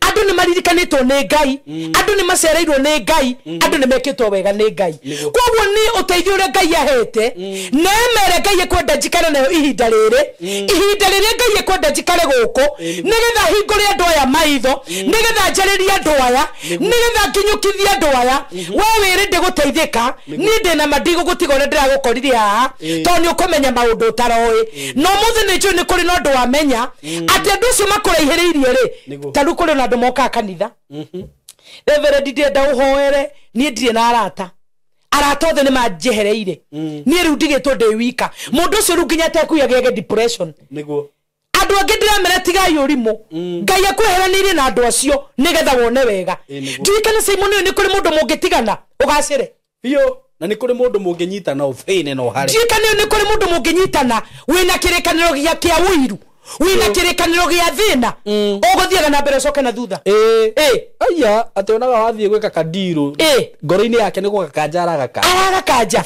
andu ni maririkanitwo ni Ngai andu ni macereirwo ni Ngai andu ni mekitwo wega ni Ngai koguo ni uteithio ria Ngai ahete nemere Ngai kwenda njikare nayo ihinda riri Ngai kwenda njikare guku nigetha hingure andu aya maitho nigetha njaririe andu aya nigetha nginyukithie andu aya we wiri ndi guteithika ni ndi na mandigo gutigore ndiragukorire haha to ni ukomenya maundu utaroi no muthe ni njui ni kuri no ndu wamenya ati andu cio makuraihiriirie ri taru kuri na andu moka kanitha Reverend ndienda uhoere ni ndire na arata othe ni manjehereire ni riu ndigitwo ndi wika mundu cio ru nginya tekuya gege depression niguo andu angi ndiramera tigai urimu Ngai akweheranirie na andu acio nigetha wone wega ndirikana Simon ni kuri mundu mungitigana ugacire bio na ni kuri mundu munginyitana uthine no hare ndirikana ni kuri mundu munginyitana wina kirikaniro gia kia wiru wina kirikaniro gia thina uguthiaga na mbere coke na thutha aya ationaga wathie gwika kadiru ngoro-ini yake ni gukakanja agakanja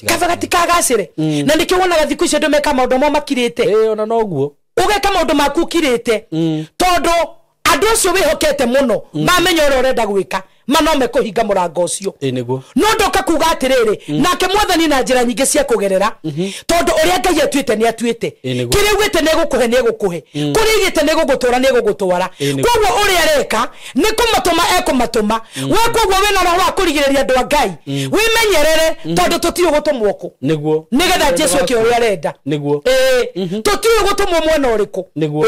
kabagatika gacire na nikio wonaga thiku icio ndu meka maundu mo makirite ona noguo ugeka maundu maku kirite tondu andu acio wihokete muno mamenya ora urenda gwika manome kuhinga murango ucio niguo no ndoka kuga atiriri nake mwathani na njira nyingi cia kugerera tondu uria Ngai atuite ni atuite kiri gwite ne gukuhe ne gukuhe kuri gite ne gugutura ne gugutwara koguo uria reka ni kumatuma ekumatuma we koguo wina roho wa kurigiriria andu a Ngai wimenyerere tondu tutio gutumwo ku niguo nigetha Jesu ki uria arenda niguo tutio gutumwo mwena uriku niguo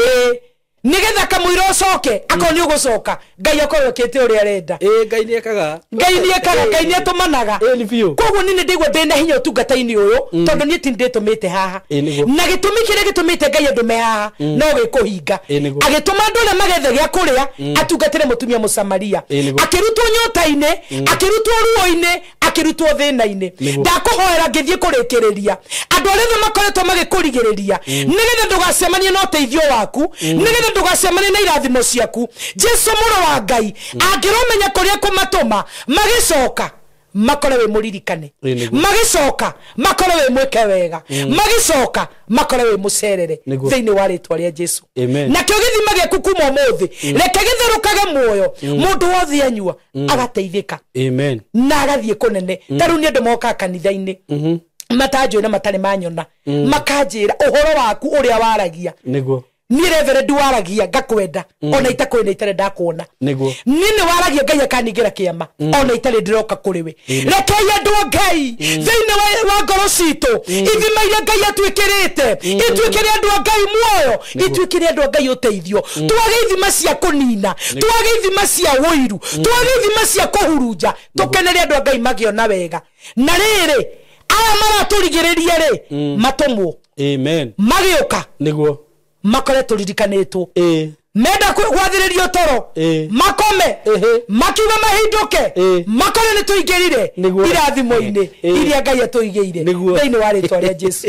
nigetha kamwiro coke akoni ugucoka Ngai akorokete uri arenda Ngai ni ekaga Ngai ni atumanaga ni bio koguo ni ndigwa ndina hinya utungata-ini uyu tondu ni ti nditumite haha na gitumi kire gitumite Ngai andume haha no gikuhinga agituma andu ria magethe gia kuria atungatire mutumia Musamaria akirutwo nyota-ini akirutwo ruo-ini akirutwo thina-ini ndakuhoera ngithie kurikiriria andu aria makoretwo magikurigiriria nigetha ndugacemanie no teithio waku nigetha ndugacemanie na irathimo ciaku Jesu muro wa Ngai angiromenya kuria kumatuma magicoka makore we muririkane magicoka makore we mweke wega magicoka makore we mucerere thiini wa ritwa ria Jesu na kio githima giaku kuma umuthi reke githerukage muoyo mundu wothe anyua agateithika na agathie kunene taru ni andu moka kanitha-ini matanjwira matari manyona makanjira uhoro waku uria waragia niguo ni Reverend waragia ngakwenda ona itakwenda itare ndakuona niguo nini waragia Ngai akaningira kiama ona itare ndiroka kuri we rekei andu Ngai thiini wa ngoro citu ithima iria Ngai atwikirite itwikire andu Ngai muoyo itwikire andu Ngai uteithio twage ithima cia kunina twage ithima cia wiru twage ithima cia kuhurunja tukenere andu Ngai magiona wega na riri aya maraturigiriria ri matumwo magioka niguo makore turirikanitwo menda gwathiririo toro makome makiuga mahinduke makore ni tuingirire irathimo-ini iria Ngai atuigeire thiini wa ritwa ria Jesu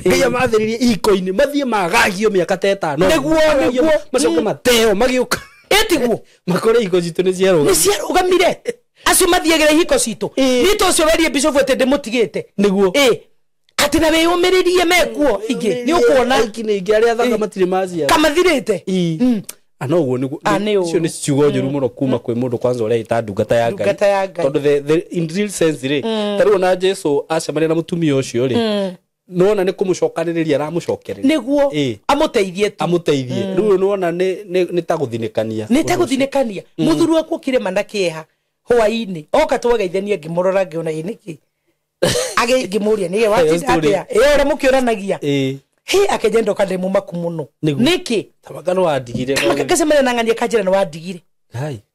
Ngai amathiririe iko-ini mathie magagio miaka 5 niguo macoke mateo magioka etiguo makore iko citu ni ciarugamire acio mathiegere hiko citu nito ucio werie bishop ete ndimutigite niguo ati na we umiririe mekuo ingi ni ukuona iki ni ingi aria thanga matire mazia kamathirite anoguo ni cio ni ciugo njuru muno kuma kwi mundu kwanza uria itandungata ya Ngai tondu the in real sense ri taru na Jesu acemania na mutumia ucio ri nona ni kumucokaniriria aramucokereria niguo amuteithie riu nona ni ta guthinikania muthuru waku kire manakieha hwaini oka twageithania ngimurora ngiona iniki age ngimuria ni wati atia ora mukioranagia akejendo kande mumaku muno niki tabagano wadigire akasemena nangania kajira no wadigire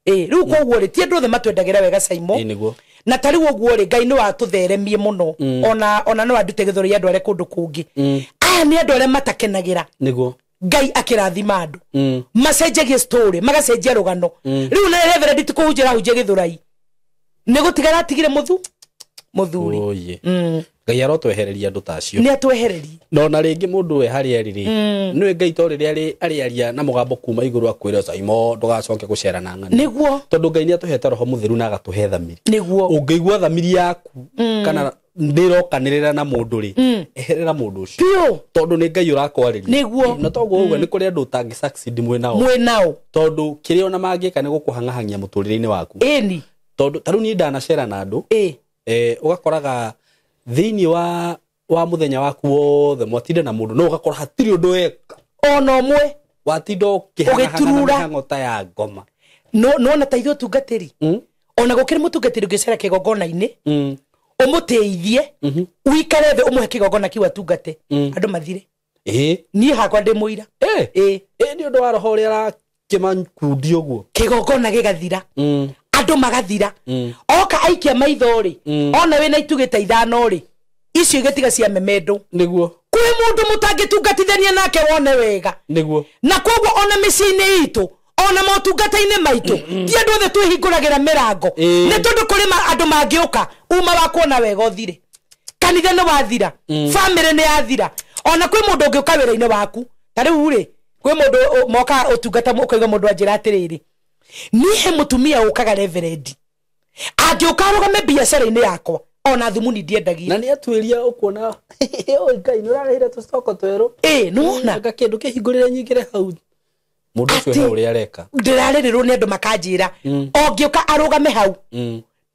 riu koguo ri ti andu othe matwendagira wega Saimo na tari woguo ri Ngai ni watutheremie muno ona no andute githoro ya andu aria kundu kungi aya ni andu aria matakenagira niguo Ngai akirathima andu macenjagie story magacenjia rugano riu na Reverend tikuhunjira hunjia githurai ni gutigara atigire muthuri Ngai arotwehereria andu tacio ni atwehereria no na ringi mundu we hari eriri niwe Ngai to riri ariaria na mugambo kuma iguru akwira Saimo ndugacoke gucera na ng'ani niguo tondu Ngai ni atuhete roho mutheru na agatuhe thamiri niguo ungeigua thamiri yaku kana ndirokanirira na mundu ri eherera mundu ucio tondu ni ngai urakwarĩria niguo na toguo uguo ni kuri andu tangi succeed mwenao tondu kiria ona mangika ni gukuhangahania muturire-ini waku eni tondu taru ni ndanacera na andu ugakoraga thiini wa muthenya waku wothe mwatinda na mundu no ugakora hatiri undu weka ona omwe watinda ukihangahana ngota ya ngoma no na taithio tungatiri ona gukiri mutungatiri ngicera kigongona-ini umuteithie uikare the umuhe kigongona kiwa tungate andu mathire ni hakwa ndi muira ni undu wa roho uria arakimankundi uguo kigongona gigathira andu magathira oka aikia maitho ri ona wina itugita ithano ri icio igetiga cia memendu niguo kwi mundu mutangitungatithania nake wone wega niguo na koguo ona micii-ini itu ona motungata-ini maitu ti andu othe twihinguragira mirango ni tondu kuri andu mangiuka uma wa kuona wega uthire kanitha ni wathira family ni yathira ona kwi mundu ungiuka wira-ini waku tariu ri kwi mundu moka utungata ukaiga mundu anjira atiriri nihe mutumia ukaga reverend angiuka arugame biacara-ini yakwa ona thumuni ndiendagia na ni atwiria ukuona oi ngai ni urarehire tustoko tweru nona ga kindu kihingurire nyingire hau mundu ucio uria areka ndirarirwo ni andu makanjira ongiuka arugame hau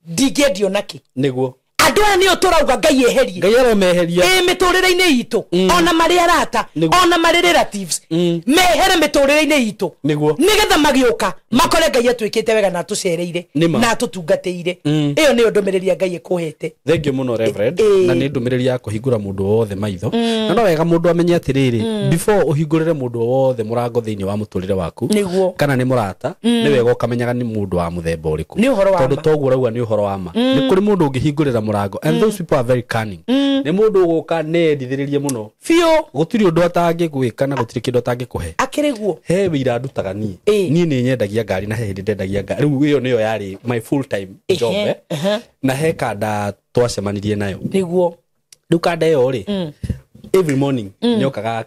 ndingendio naki niguo andu aya nio turauga ngai eherie ngai aromeheria miturire-ini itu ona mari arata ona mari relatives mehere miturire-ini itu nigetha magiuka makore ngai atwikite wega na tucereire na tutungateire iyo ni ndumiriri ngai ekuhete thengio muno reverend na ni ndumiriri ya kuhingura mundu wothe maitho na no wega mundu amenye atiriri before uhingurire mundu wothe murango thiini wa muturire waku kana ni murata ni wega ukamenyaga ni mundu wa muthemba uriku tondu toguo urauga ni uhoro wa ma ni kuri mundu ungihingurira murango and those people are very cunning ni mundu uguka nendithiririe muno fio gutiri undu atangigwika na gutiri kindu atangikuhe akiriguo he wira ndutaga ni ni nyendagia ngari na he hindi ndendagia ngari riu iyo niyo yari my full time job na he kanda twacemanirie nayo niguo riu kanda iyo ri every morning nyokaga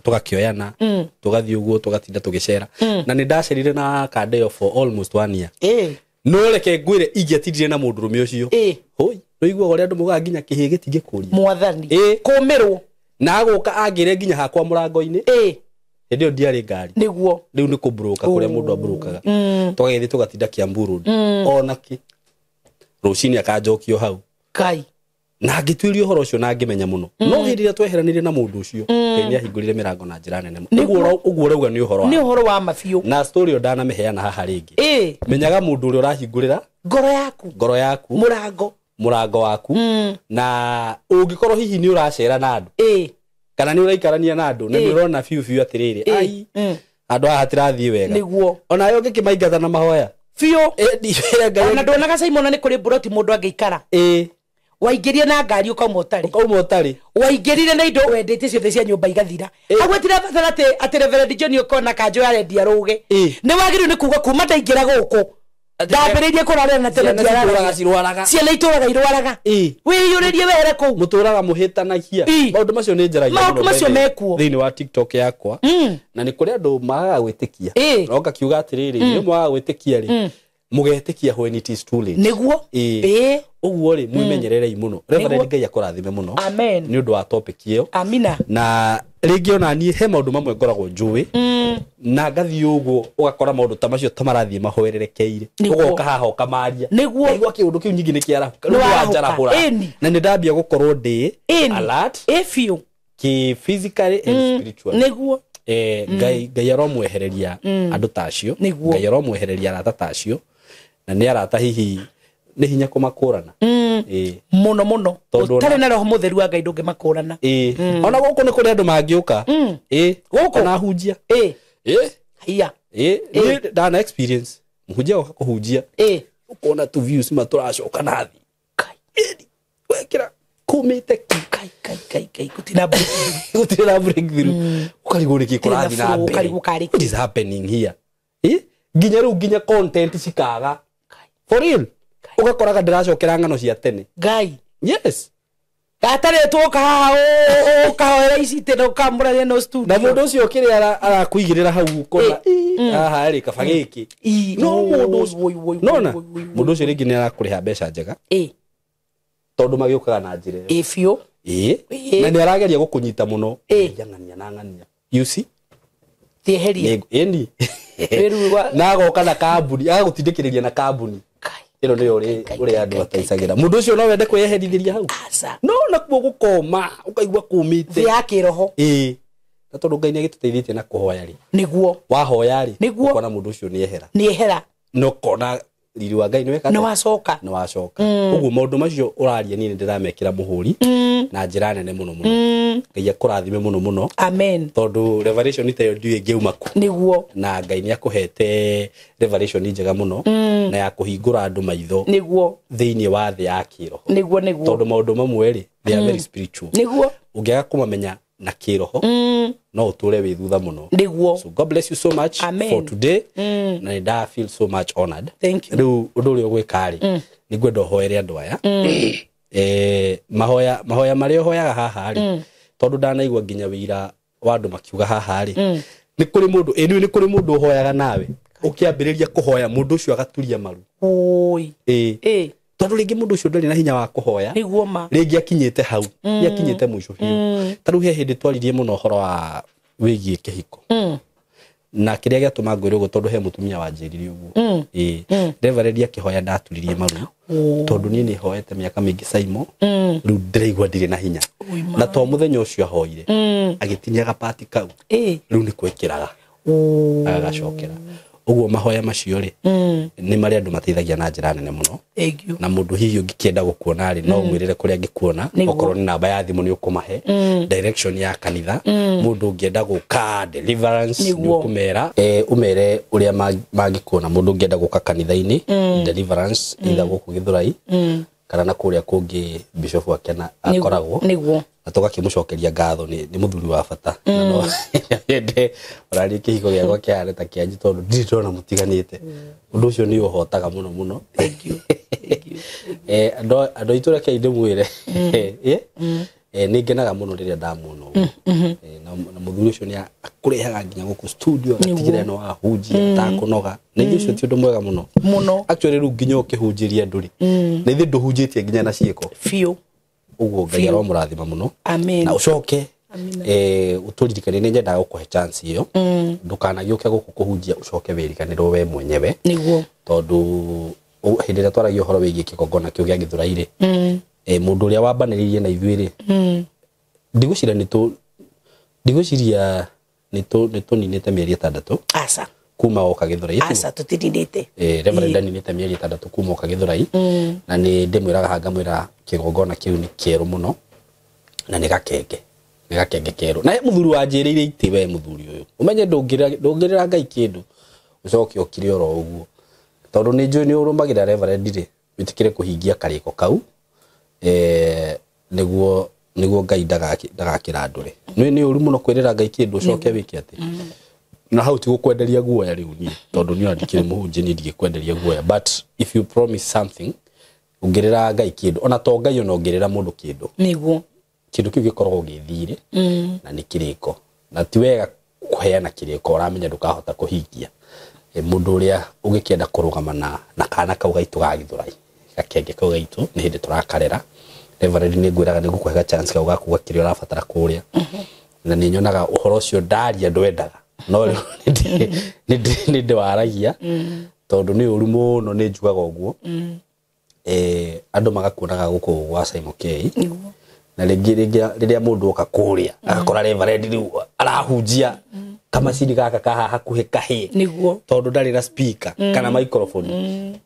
tugakioyana tugathii uguo tugatinda tugicera na ni ndacerire na kanda iyo for almost 1 year no reke ngwire ingiatindire na mundu rume ucio hoi noigua gore andu mugaga nginya kihi gitingikuria mwathani kumirwo na aguka angire nginya hakwa murango-ini hindi yo ndiari ngari niguo riu ni kubroka kuria mundu abrokaga tugagithi tugatinda Kiambu onaki rucini akanjokio hau kai na ngitwirio horo ucio na ngimenya muno no hindi ria tweheranire na mundu ucio ni ahingurire mirango na njira nene uguo urauga ni uhoro wa mafiu na story o ndana meheana haha ringi menyaga mundu uria urahingurira ngoro yaku murango waku na ungikorwo hihi ni uracera na andu kana ni uraikarania na andu na ni urona fiu atiriri ai andu aya hatirathie wega niguo ona yo ngikimaingata na mahoya fio ndicera ngai ona ndonaga Simon ni kuri buroti mundu angeikara waingirie na ngari ukauma utari waingirire na indo wendete ciothe cia nyumba igathira agwetira batara ati Reverend John ukona kanjo ya redia ruge ni wagiru ni kuga kuma ndaingira guku ndambiririe kurarira na tena cirwaraga ciana ituraga irwaraga wiyuririe were ku muturaga muhitanagia maundu macio ni njaragia maundu macio mekuo thiini wa TikTok yakwa na ni kuri andu magaga gwitikia roka kiuga atiriri ni mwaga gwitikia ri mugetikia when it is too late niguo uguo ri mwimenyererei muno Reverend ngai akurathime muno amen ni undu wa topic iyo amina na ringi ona ni he maundu mamwe ngoragwo njui na ngathi uguo ugakora maundu ta macio tamarathie mahoererekeire ugoka haha ukamaria niguo igwa kiundu kiu nyingi ni kiara ndarahura na ni ndambia gukorwo ndi alert efio ki physically and spiritually niguo ngai aromwehereria andu tacio ngai aromwehereria arata tacio na ni arata hihi ni hinya kumakurana muno utari na roho mutheru wa ngai ndungimakurana ona guku ni kuri andu mangiuka guku na hunjia hiya ni dana experience muhunjia goka kuhunjia ukona tu views maturacoka nathi wekira kumite kai kutina breakthrough ukarigwo niki kurathi na mbere what is happening here nginya content cikaga for real ugakoraga ndiracokera ngano cia tene ngai yes atare tuka ukahoera ici tene ukamuraria no studio na mundu ucio kiri arakuigirira hau ukona aha ri kabagiki no mundu nona mundu ucio ringi ni arakuriha mbeca njega tondu magiukaga na njira ifyo na ni arageria gukunyita muno ngania na ngania you see tieherie endi na goka na kambuni agutindikiriria na kambuni ino ni uri andu ataicagira mundu ucio no wende kweherithĩria hau no nakuo gukoma ukaigua kumite ya kiroho na tondu Ngai ni agituteithĩtie na kuhoya ri niguo wahoya ri ukona mundu ucio ni ehera no kona riri wa Ngai ni weka no wacoka uguo maundu macio uraria ni ndiramekira muhuri na njira nene muno Ngai akurathime muno amen tondu revelation itayo ndiwe ngeuma ku niguo na Ngai ni akuhete revelation njega muno na ya kuhingura andu maitho niguo thiini wa thi ya kiroho niguo tondu maundu mamwe ri they are very spiritual niguo ungiaga kumamenya na kiroho no uture wi thutha muno niguo so God bless you so much for today na I feel so much honored thank you riu undu uri gwikari ni gwenda hoere andu aya mahoya mari hoyaga haha ri tondu ndanaigwa nginya wira wa andu makiuga haha ri ni kuri mundu ni kuri mundu hoyaga nawe ukiambiriria kuhoya mundu ucio agaturia maru oi tondu ringi mundu ucio ndari na hinya wa kuhoya niguo ma ringi akinyite hau ni akinyite mwisho biu taru he hindi twaririe muno horo wa wigie kihiko na kiria giatuma ngwire go tondu he mutumia wa njiriri uguo Reverend akihoya ndaturirie maru tondu ni hoete miaka mingi Saimo riu ndiraigwa ndire na hinya na to muthenya ucio ahoire agitinia gapati kau riu ni kwekiraga agacokera uguo mahoya macio ri ni mari andu mateithagia na njira nene muno na mundu hihi ungikienda gukuona ri no mwirire kuria ngikuona okorwo ni namba ya thimu ni ukumahe direction ya kanitha mundu ungienda guka deliverance ni ukumera umere uria mangikuona mundu ungienda guka kanitha-ini deliverance ila guku Githurai kana na kuria kungi bishop wake na akoragwo na tugakimucokeria ngatho ni muthuri wa bata na no ende orari kihiko gya gwake areta kianji tondu nditona mutiganite undu ucio ni uhotaga muno thank you ando itura ke inde mwire ni ngenaga muno riria ndamuona na muthuri ucio ni akurehaga nginya guku studio atigire no ahunjia takunoga na icio ti undu mwega muno actually ru nginya ukihunjiria nduri na ithi nduhunjitie nginya na ciiko fio uguo Ngai aro murathima muno amen na ucoke uturirikane ni njenda gukuhe chance iyo ndukanagiuke guku kuhunjia ucoke wirikanirwo we mwenyewe niguo tondu hindi ria twaragia horo wigie kigongona kiu gia Githurai ri mundu uria wambaniririe na ithuiri ndigwiciria nituninite mieri 6 asa kuma oka Githurai asa tutininite Reverend ninite mieri 6 kuma oka Githurai na ni ndimwiraga hanga mwira kigongona kiu ni kieru muno na ni gakenge keru na muthuri wa njirire iti we muthuri uyu umenye ndungirira Ngai kindu ucoke okire oro uguo tondu ni njui ni urumagira Reverend ri witikire kuhingia kariko kau niguo Ngai ndagakira ndure ni uri muno kwirira Ngai kindu ucoke wiki ati na hau ti gukwenderia guoya riu ni tondu ni andikire muhunjia ni ndigikwenderia guoya but if you promise something ungirira Ngai kindu ona to Ngai ona ungirira mundu kindu niguo kindu kiu gikoragwo githire na ni kiriko na ti wega kuheana kiriko uramenya ndukahota kuhingia mundu uria ugikienda kurugama na kana kau gaitu ga Githurai gakenge kau gaitu ni hindi turakarera Reverend ni ngwiraga ni gukuhega chance kau gaku gakirio rabatara kuria na ni nyonaga uhoro ucio ndaria ndwendaga no ni ndwaragia tondu ni uri muno ni njugaga uguo andu magakuonaga guku gwa Simon K na riria mundu oka kuria agakora Reverend riu arahunjia kama sini gaka kaha hakuhe kahe niguo tondu ndari na speaker kana microphone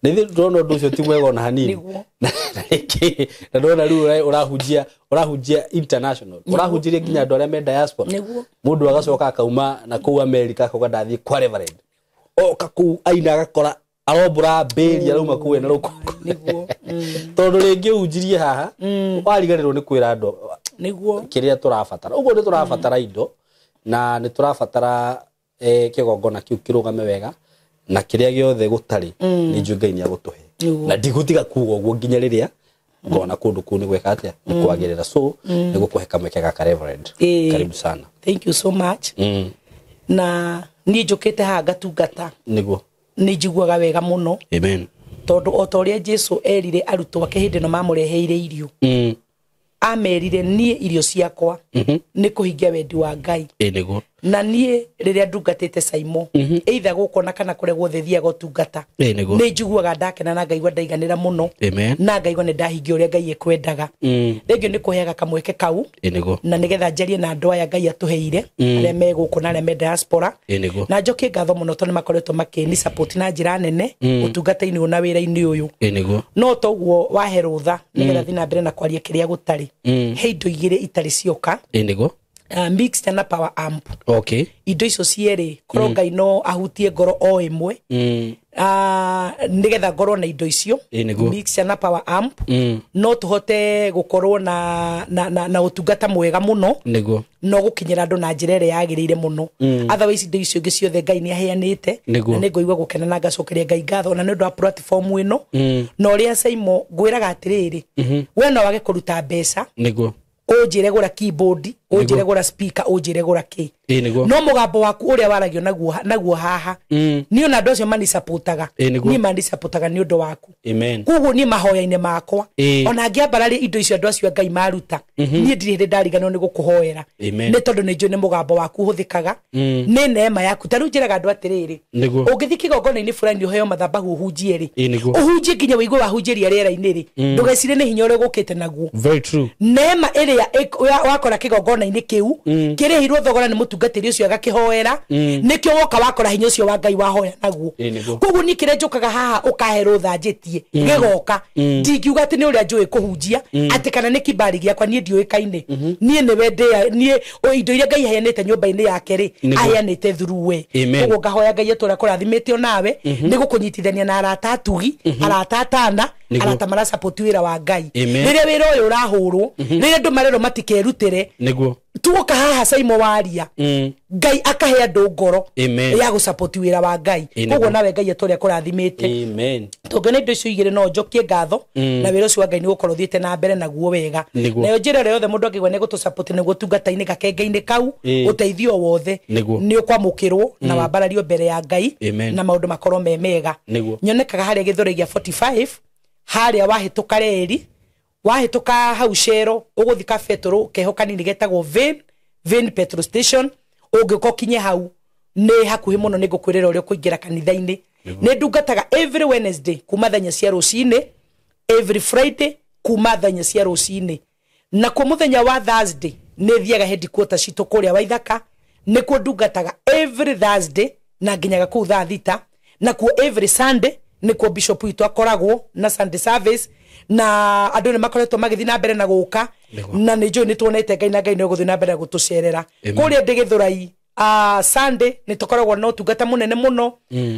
nithi ndona undu ucio ti mwega ona hanini na ndona riu urahunjia international urahunjirie nginya andu aria me diaspora mundu agacoka akauma na kuu America akauga ndathie kwa Reverend oka kuu aina agakora arombura mberi arauma kuwe na rukungu niguo tondu ringi unjirie haha wariganirwo ni kwira andu niguo kiria turabatara uguo ni turabatara indo na ni turabatara kigongona kiu kirugame wega na kiria giothe gutari ni njui Ngai ni agutuhe na ndigutiga kuuga uguo nginya riria ngona kundu kuu ni gweka atia ni kwagirira so ni gukuhe kamweke gaka Reverend karibu sana thank you so much na ni njukite ha gatungata niguo ni njiguaga wega muno amen tondu otoria Jesu erire arutwo ake hindi no mamureheire irio amerire nie irio ciakwa ni kuhingia wendi wa Ngai na nie riria ndungatite Saimo either gukona kana kure guothe thiaga tungata ni njiguaga ndakena na ngaigua ndaiganira muno na ngaigua ni ndahingia uria Ngai ekwendaga rĩngĩ ni kuheaga kamweke kau na nigetha njarie na andũ aya Ngai atuheire aria me guku na aria me diaspora na njokie ngatho muno tondu makoretwo makini support na njira nene utungata-ini una wira-ini uyu no toguo wahe rutha nigetha thina mbere na kwaria kiria gutari he indo igire itari cioka mixed na power amp indo icio cieri korwo Ngai no ahutie ngoro o imwe nigetha ngorwo na indo icio mixed na power amp no tuhote gukorwo na utungata mwega muno no gukinyira andu na njira ĩrĩa yagĩrĩire muno otherwise indo icio ingĩ ciothe Ngai ni aheanĩte na nĩ ngoigua gukena na ngacokeria Ngai ngatho na nĩ ũndũ wa platform ĩno na ũrĩa Saimo ngwĩraga atĩrĩrĩ we no wage kũruta mbeca unjire gura keyboard unjire gura speaker unjire gura ki no mugambo waku uria waragio naguo haha ni ona andu acio mani supportaga ni mani supportaga ni undu waku kuguo ni mahoya-ine makwa ona ngiambararia indo icio andu acio Ngai maruta ni ndirire ndariganwo ni gukuhoera ni tondu ni njui ni mugambo waku huthikaga ni neema yaku taru njiraga andu atiriri ungithi kigongona-ini fulani uheo mathabahu uhunjie ri uhunjie nginya wigue wahunjiria riera-ini ri ndugecire ni hinya uria gukite naguo very true neema iria wakora kigongona-ini kiu kirihirwo thogora ni mutungatiri ucio agakihoera nikio woka wakora hinya ucio wa Ngai wahoya naguo koguo ni kire njukaga haha ukahe rutha njitie gigoka ndingiuga ati ni uria njui kuhunjia ati kana ni kibari giakwa ni ndiuikaine nie ni wende nie indo iria Ngai aheanite nyumba-ini yake ri aheanite through we koguo ngahoya Ngai atura kurathimite onawe ni gukunyitithania na arata atugi arata atana arata mara support wira wa Ngai riria wira uyu urahurwo riria andu marero matikerutire niguo tuoka haha Saimo waria Ngai akahe andu ngoro ya gusupport wira wa Ngai koguo nawe Ngai atura kurathimite amen tongena indo icio igire no njokie ngatho na wira ucio wa Ngai ni gukorwo thiete na mbere naguo wega nayo njira yothe mundu angigwa ni gutu support ni gutungata-ini gakenge-ini kau uteithio wothe ni ukwamukirwo na wambarario mbere ya Ngai na maundu makorwo me mega nyonekaga haria githore gia 45 haria wahituka reri wahituka hau Shero uguthika petrol keho kanini getagwo Vane petrol station ungiko kinye hau ni hakuhi muno ni ngukwirira uria kuingira kanitha-ini ni ndungataga every Wednesday kuma thanya cia rucine every Friday kuma thanya cia rucine na kwa muthenya wa Thursday ni thiaga headquarters citu kuria Waithaka ni ku ndungataga every Thursday na nginyaga ku thaa thita na ku every Sunday ni ku bishop witu akoragwo na Sunday service na andu ni makoretwo magithi na mbere na guka na ni njui ni tuonete Ngai na Ngai ni guthi na mbere gutucerera kuria ndigithurai Sunday ni tukoragwo na utungata munene muno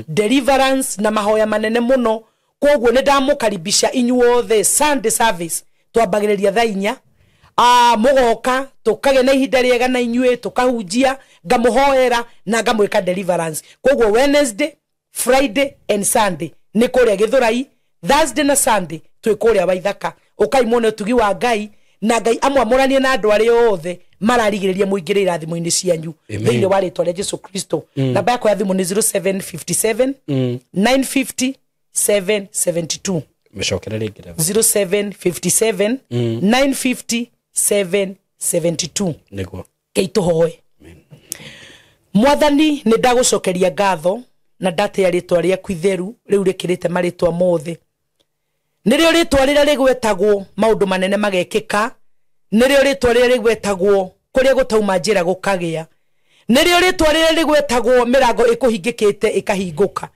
deliverance na mahoya manene muno koguo ni ndamukaribisha inyuothe Sunday service twambagiriria thaa 4 mugoka tukage na ihinda riega na inyue tukahunjia ngamuhoera na ngamwika deliverance koguo Wednesday Friday and Sunday ni kuria githurai Thursday na Sunday twikuria Waithaka ukaimone utugi wa Ngai na Ngai amwamuranie na andu ari othe mararigiriria muingire irathimo-ini cianyu thiini wa ritwa ria Jesu Kristo namba yakwa ya thimu ni 0757 950 772 meshokera ringi 0757 950 772 niguo keituhoe Mwathani ni ndagucokeria ngatho na ndate ritwa riaku itheru riu rikirite maritwa mothe nirio ritwa riria rigwetagwo maundu manene magekika nirio ritwa riria rigwetagwo kuria gutauma njira gukagia nirio ritwa riria rigwetagwo mirango ikuhingikite ikahinguka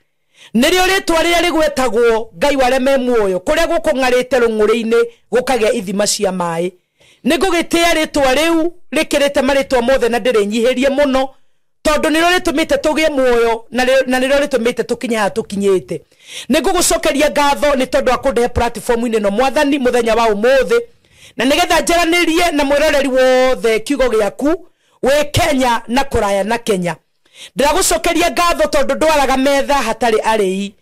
nirio ritwa riria rigwetagwo Ngai ware me muoyo kuria gukung'arite rung'uri-ini gukagia ithima cia mai nigugitia ritwa riu rikirite maritwa mothe na ndirinyihirie muno tondu niro ritumite tugie muoyo na niro ritumite tukinya tukinyite nigugucokeria ngatho ni tondu akundehe platform ine no Mwathani muthenya wa umuthi na nigetha njaranirie na mwiroreri wothe kiugo giaku we Kenya na kuraya na Kenya ndiragucokeria ngatho tondu ndwaraga metha hatari arei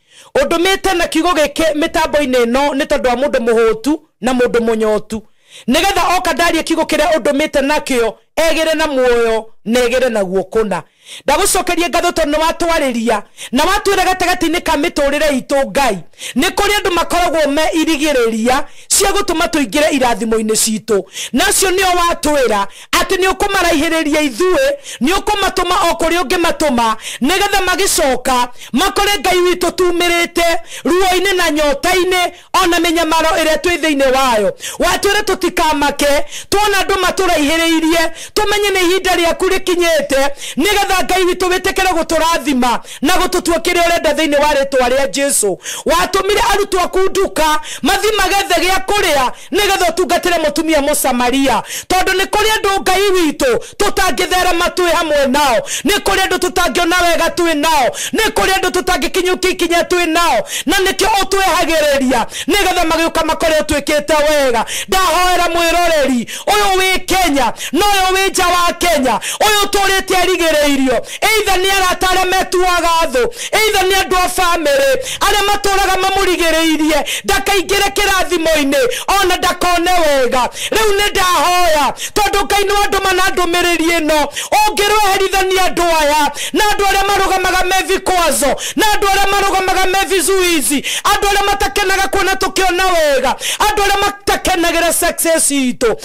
undumite na kiugo giki mitambo-ini no ni tondu wa mundu muhutu na mundu munyotu nigetha oka ndarie kiugo kiria undumite nakio egere na muoyo negere na guokuna ndagucokeria ngatho tondu watwariria na watwira gatagati-ini ka miturire itu Ngai ni kuri andu makoragwo me irigiriria cia gutuma tuingire irathimo-ini citu nacio nio watwira ati ni ukumarahiriria ithue ni ukumatuma okuri ungimatuma nigetha magicoka makore Ngai witu tumirite ruo-ini na nyota-ini ona menyamaro iria twi thiini wayo watwira tutikamake tuona andu maturahiriirie tumenye ni ihinda riaku rikinyite nigetha Ngai witu witikire guturathima na gututua kiria urenda thiini wa ritwa ria Jesu watumire arutwo aku nduka mathi magethe gia kuria nigetha tungatire mutumia Musamaria tondu ni kuri andu Ngai witu tutangithera matwi hamwe nao ni kuri andu tutangiona wega twi nao ni kuri andu tutangikinyukia ikinya twi nao na nikio utwehagiriria nigetha magiuka makore twikite wega ndahoera mwiroreri uyu wi Kenya no uyu wi nja wa Kenya uyu turite arigireirio either ni aratare metuaga tho either ni andu a family aria maturaga mamurigireirie ndakaingire kirathimo-ini ona ndakone wega riu ni ndahoya tondu Ngai ni andu manandumiriri ino ungirweherithania andu aya na andu aria marugamaga me vikwazo na andu aria marugamaga me vizuizi andu aria matakenaga kuona tukiona wega andu aria matakenagira success itu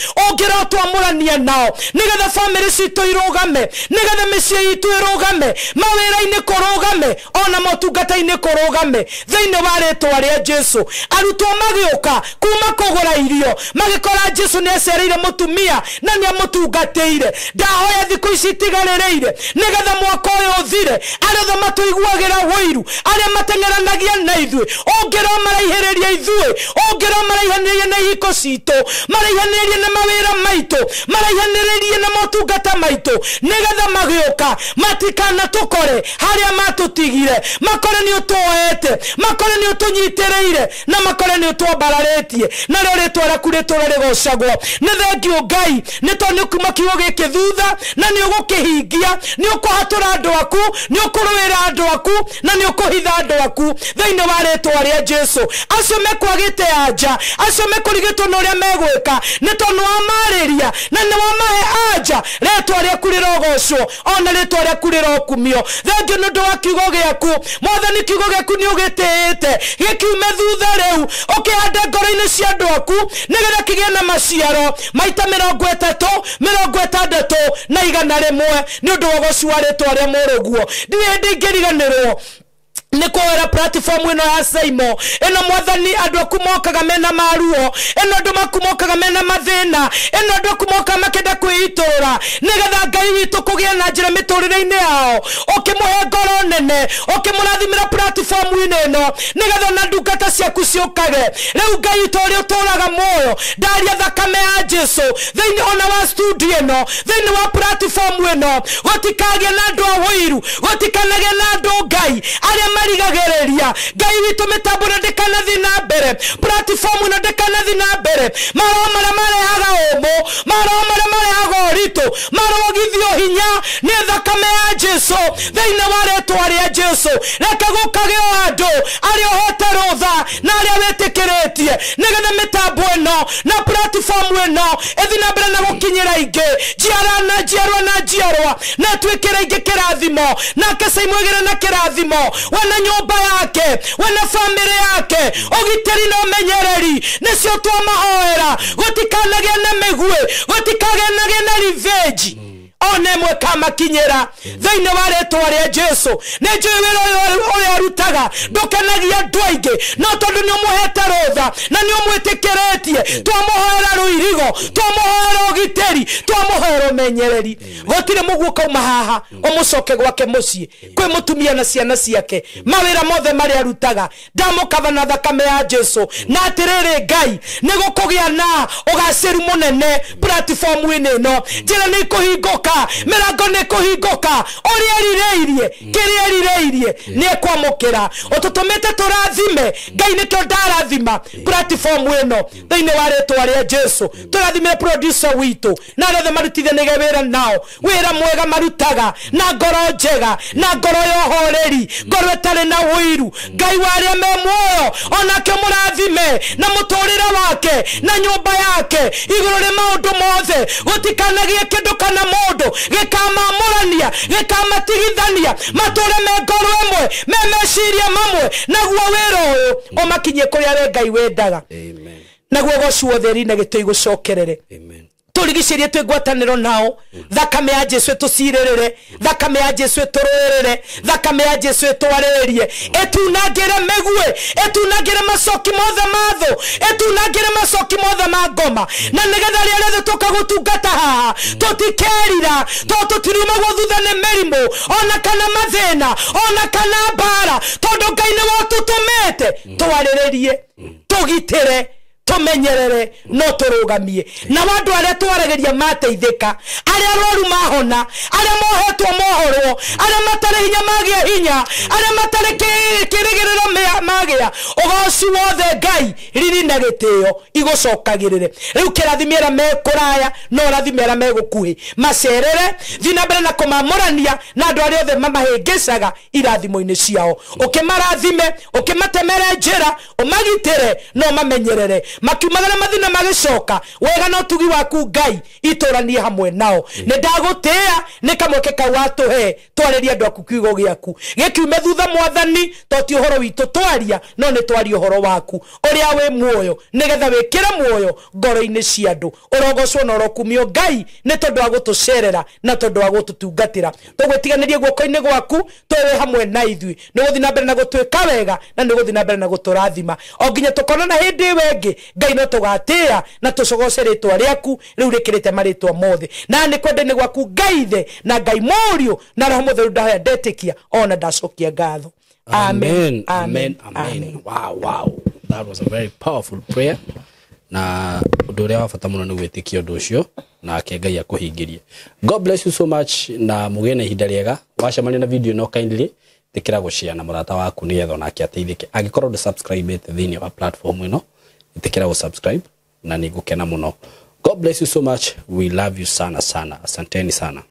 ungirotwamurania nao nigetha family citu irugame nigetha micii itu irugame mawira-ini kurugame ona motungata-ini kurugame thiini wa ritwa ria Jesu arutwo magiuka kuma kugura irio magikora Jesu ni acereire mutumia na ni amutungatire ndahoya thiku ici tigaririire nigetha mwaka uyu uthire aria matuiguagira wiru aria matengeranagia na ithue ongero maraihiriria ithue ongero maraihaniria na ihiko citu maraihaniria na mawira maitu maraihaniria na motungata maitu nigetha magiuka matikana tukore haria matutigire makore ni utuoete makore ni utunyitiriire na makore ni utuombararitie na rio ritwa riaku ritura rigocagwo ni thengiu Ngai ni tondu kuma kiugo giki thutha na ni ugukihingia ni ukuhatura andu aku ni ukuruira andu aku na ni ukuhitha andu aku thiini wa ritwa ria Jesu acio mekwagite anja acio mekurigitwo na uria megwika ni tondu wamariria na ni wamahe anja ritwa riaku rirogocwo ona ritwa riaku rirokumio thengiu ni undu wa kiugo giaku Mwathani kiugo giaku ni ugitiite gikiume thutha riu ukihanda ngoro-ini cia andu aku nigetha kigie na maciaro maita 30 60 na 100 ni undu wa goci wa ritwa ria muruguo ndiye ndingiriganirwo ni kwera platform ino ya Saimo eno Mwathani andu akumokaga mena maruo eno andu makumokaga mena mathina eno andu akumoka makenda kwiitura nigetha Ngai witu kugia na njira miturire-ini yao ukimuhe ngoro nene ukimurathimira platform ino nigetha na ndungata ciaku ciukage riu Ngai witu uri uturaga muoyo ndaria thakame ya Jesu thiini ona wa studio ino thiini wa platform ino gutikagia na andu a wiru gutikanagia na andu Ngai aria marigagereria Ngai witu mitambo ndikanathi na mbere platform ino ndikanathi na mbere maro marehaga umu maro marehaga uritu marogithio hinya ni thakame ya Jesu thiini wa ritwa ria Jesu reke gukage andu aria hote rutha na aria wetikiritie nigetha mitambo ino na platform ino ithi na mbere na gukinyira ingi njiarwa na njiarwa na twikira ingi kirathimo na kesaimwegere na kirathimo wana nyumba yake wana family yake ugitiri na umenyereri nicio twamahoera gutikanagia na migwe gutikanagia na revenge one mwe kama kinyera thiini wa ritwa ria Jesu ni njui wira uria arutaga ndukanagia andu aingi no tondu ni umuhete rutha na ni umwitikiritie twamuhoera ruirigo twamuhoera ugitiri twamuhoera umenyereri gutire muguo kauma haha umucoke gwake mucii kwi mutumia na ciana ciake mawira mothe mari arutaga ndamukava na thakame ya Jesu na atiriri Ngai ni gukugia na ugaciru munene platform ino njira ni kuhinguka mirango ni kuhinguka urierireirie kirierireirie ni kwamukira ututumite turathime Ngai ni kio ndarathima platform ino thiini wa ritwa ria Jesu turathime producer witu na aria marutithanige wira nao wira mwega marutaga na ngoro njega na ngoro yohoreri ngoro itari na wiru Ngai waria me muoyo onake murathime na muturire wake na nyumba yake iguru ri maundu mothe gutikanagie kindu kana mundu matho gikamamurania gikamatigithania matore mengoro emwe memeciria mamwe naguo wira uyu umakinye kuria we Ngai wendaga. Amen. Naguo gocu otheri na gitoi gucokerere. Amen. Turigicirie twigwataniro nao thakame ya Jesu tucirerere thakame ya Jesu turorere thakame ya Jesu twarĩrie etunagire megwe etunagire macoki mothe matho etunagire macoki mothe magoma na nigetha rĩrĩa tukagutungata haha tutikerira tutiruma gwathutha nĩ mĩrimũ ona kana mathĩna ona kana mbara tondu Ngai nĩ watutumĩte twarĩrĩrie tugitĩre tumenyerere no turugamie na wandu aria twarageria mateithika aria roru mahona aria mohetwo mohorwo aria matare hinya magia hinya aria matare kirigiriro magia ugoci wothe Ngai riri na gitio igocokagirire riu kirathimira mekuraya no rathimira megukuhi macerere thina mbere na kumamurania na andu aria othe mamahingicaga irathimo-ini ciao ukimarathime ukimatemere njira umagitire no mamenyerere makiumagara mathina magicoka wega no tugi waku Ngai ituranie hamwe nao ne ndagutia ne kamweke ka watuhe twariria andu aku kiugo giaku gikiume thutha mwathani toti uhoro witu twaria no ne twari uhoro waku uria we muoyo nigetha wikire muoyo ngoro-ini cia andu urogocwo no rokumio Ngai ne tondu wa gutucerera na tondu wa gututungatira tugwitiganirie guoko-ini gwaku twewe hamwe na ithui ni guthi na mbere na gutwika wega na ni guthi na mbere na guturathima o nginya tukonana hindi wengi Ngai no tugatia na tucogoce ritwa riaku riu rikirite maritwa mothe na ni kwende ni gwaku Ngai the na Ngai morio na roho mutheru ndahaya ndetikia ona ndacokia ngatho. Amen. Amen. Amen. Wow. That was a very powerful prayer. Na undu uria wa bata muno ni gwitikia undu ucio na ke Ngai akuhingirie. God bless you so much na mugene ihinda riega wacemania na video no kindly tikira gushare na murata waku ni getha onake ateithike angikorwo ndu subscribe thiini wa platform ino tikira go subscribe na nigukena muno. God bless you so much. We love you sana sana. Asanteni sana.